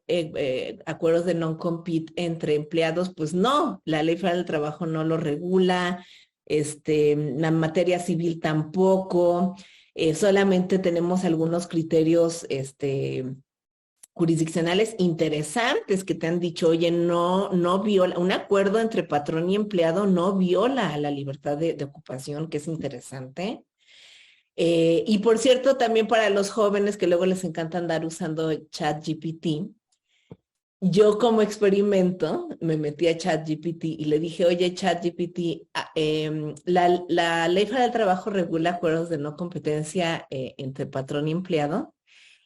[SPEAKER 3] acuerdos de non-compete entre empleados? Pues no, la Ley Federal del Trabajo no lo regula, la materia civil tampoco, solamente tenemos algunos criterios jurisdiccionales interesantes que te han dicho, oye, no viola, un acuerdo entre patrón y empleado no viola la libertad de ocupación, que es interesante. Y por cierto, también para los jóvenes que luego les encanta andar usando ChatGPT, yo como experimento me metí a ChatGPT y le dije, oye, ChatGPT, la Ley Federal del Trabajo regula acuerdos de no competencia entre patrón y empleado.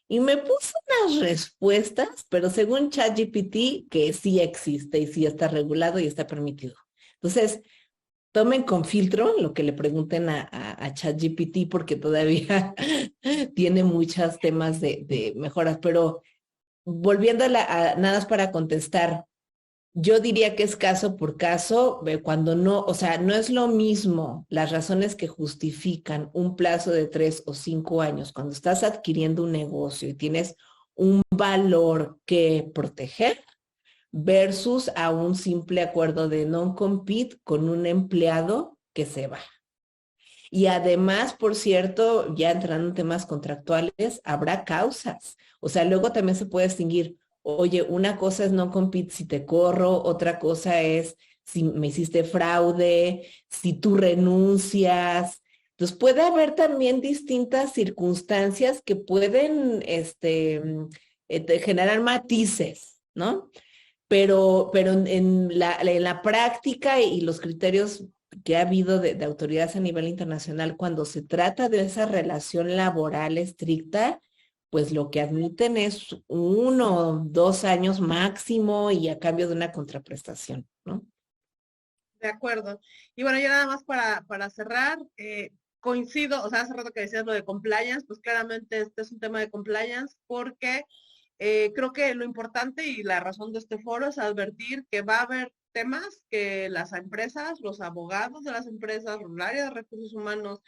[SPEAKER 3] Y me puso unas respuestas, pero según ChatGPT, que sí existe y sí está regulado y está permitido. Entonces, tomen con filtro lo que le pregunten a ChatGPT porque todavía tiene muchos temas de mejoras. Pero volviendo nada más para contestar, yo diría que es caso por caso, cuando no, o sea, no es lo mismo las razones que justifican un plazo de 3 o 5 años cuando estás adquiriendo un negocio y tienes un valor que proteger versus a un simple acuerdo de non-compete con un empleado que se va. Y además, por cierto, ya entrando en temas contractuales, habrá causas. O sea, luego también se puede distinguir, oye, una cosa es non-compete si te corro, otra cosa es si me hiciste fraude, si tú renuncias. Entonces puede haber también distintas circunstancias que pueden generar matices, ¿no? Pero en la práctica y los criterios que ha habido de autoridades a nivel internacional, cuando se trata de esa relación laboral estricta, pues lo que admiten es 1 o 2 años máximo y a cambio de una contraprestación, ¿no?
[SPEAKER 1] De acuerdo. Y bueno, ya nada más para cerrar, coincido, o sea, hace rato que decías lo de compliance, pues claramente este es un tema de compliance porque creo que lo importante y la razón de este foro es advertir que va a haber temas que las empresas, los abogados de las empresas, el área de recursos humanos,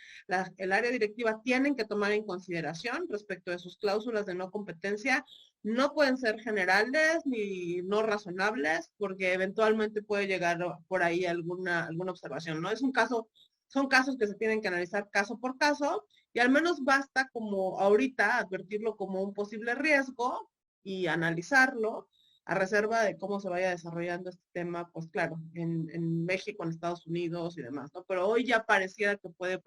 [SPEAKER 1] el área directiva tienen que tomar en consideración respecto de sus cláusulas de no competencia. No pueden ser generales ni no razonables porque eventualmente puede llegar por ahí alguna observación, ¿no? Son casos que se tienen que analizar caso por caso y al menos basta como ahorita advertirlo como un posible riesgo y analizarlo a reserva de cómo se vaya desarrollando este tema, pues claro, en México, en Estados Unidos y demás, ¿no? Pero hoy ya pareciera que puede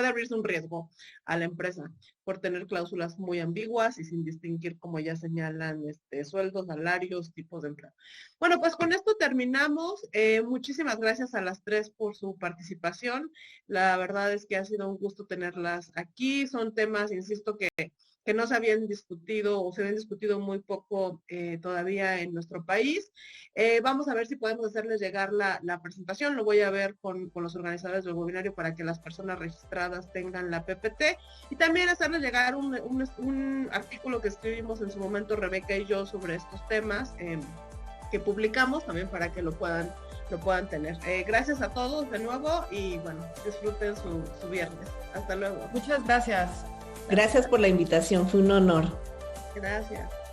[SPEAKER 1] abrirse un riesgo a la empresa por tener cláusulas muy ambiguas y sin distinguir, como ya señalan, sueldos, salarios, tipos de empleo. Bueno, pues con esto terminamos. Muchísimas gracias a las tres por su participación. La verdad es que ha sido un gusto tenerlas aquí. Son temas, insisto, que no se habían discutido o se habían discutido muy poco todavía en nuestro país. Vamos a ver si podemos hacerles llegar la presentación. Lo voy a ver con los organizadores del webinario para que las personas registradas tengan la PPT y también hacerles llegar un artículo que escribimos en su momento Rebeca y yo sobre estos temas que publicamos también para que lo puedan tener. Gracias a todos de nuevo y bueno, disfruten su viernes. Hasta luego.
[SPEAKER 2] Muchas gracias.
[SPEAKER 3] Gracias por la invitación, fue un honor.
[SPEAKER 1] Gracias.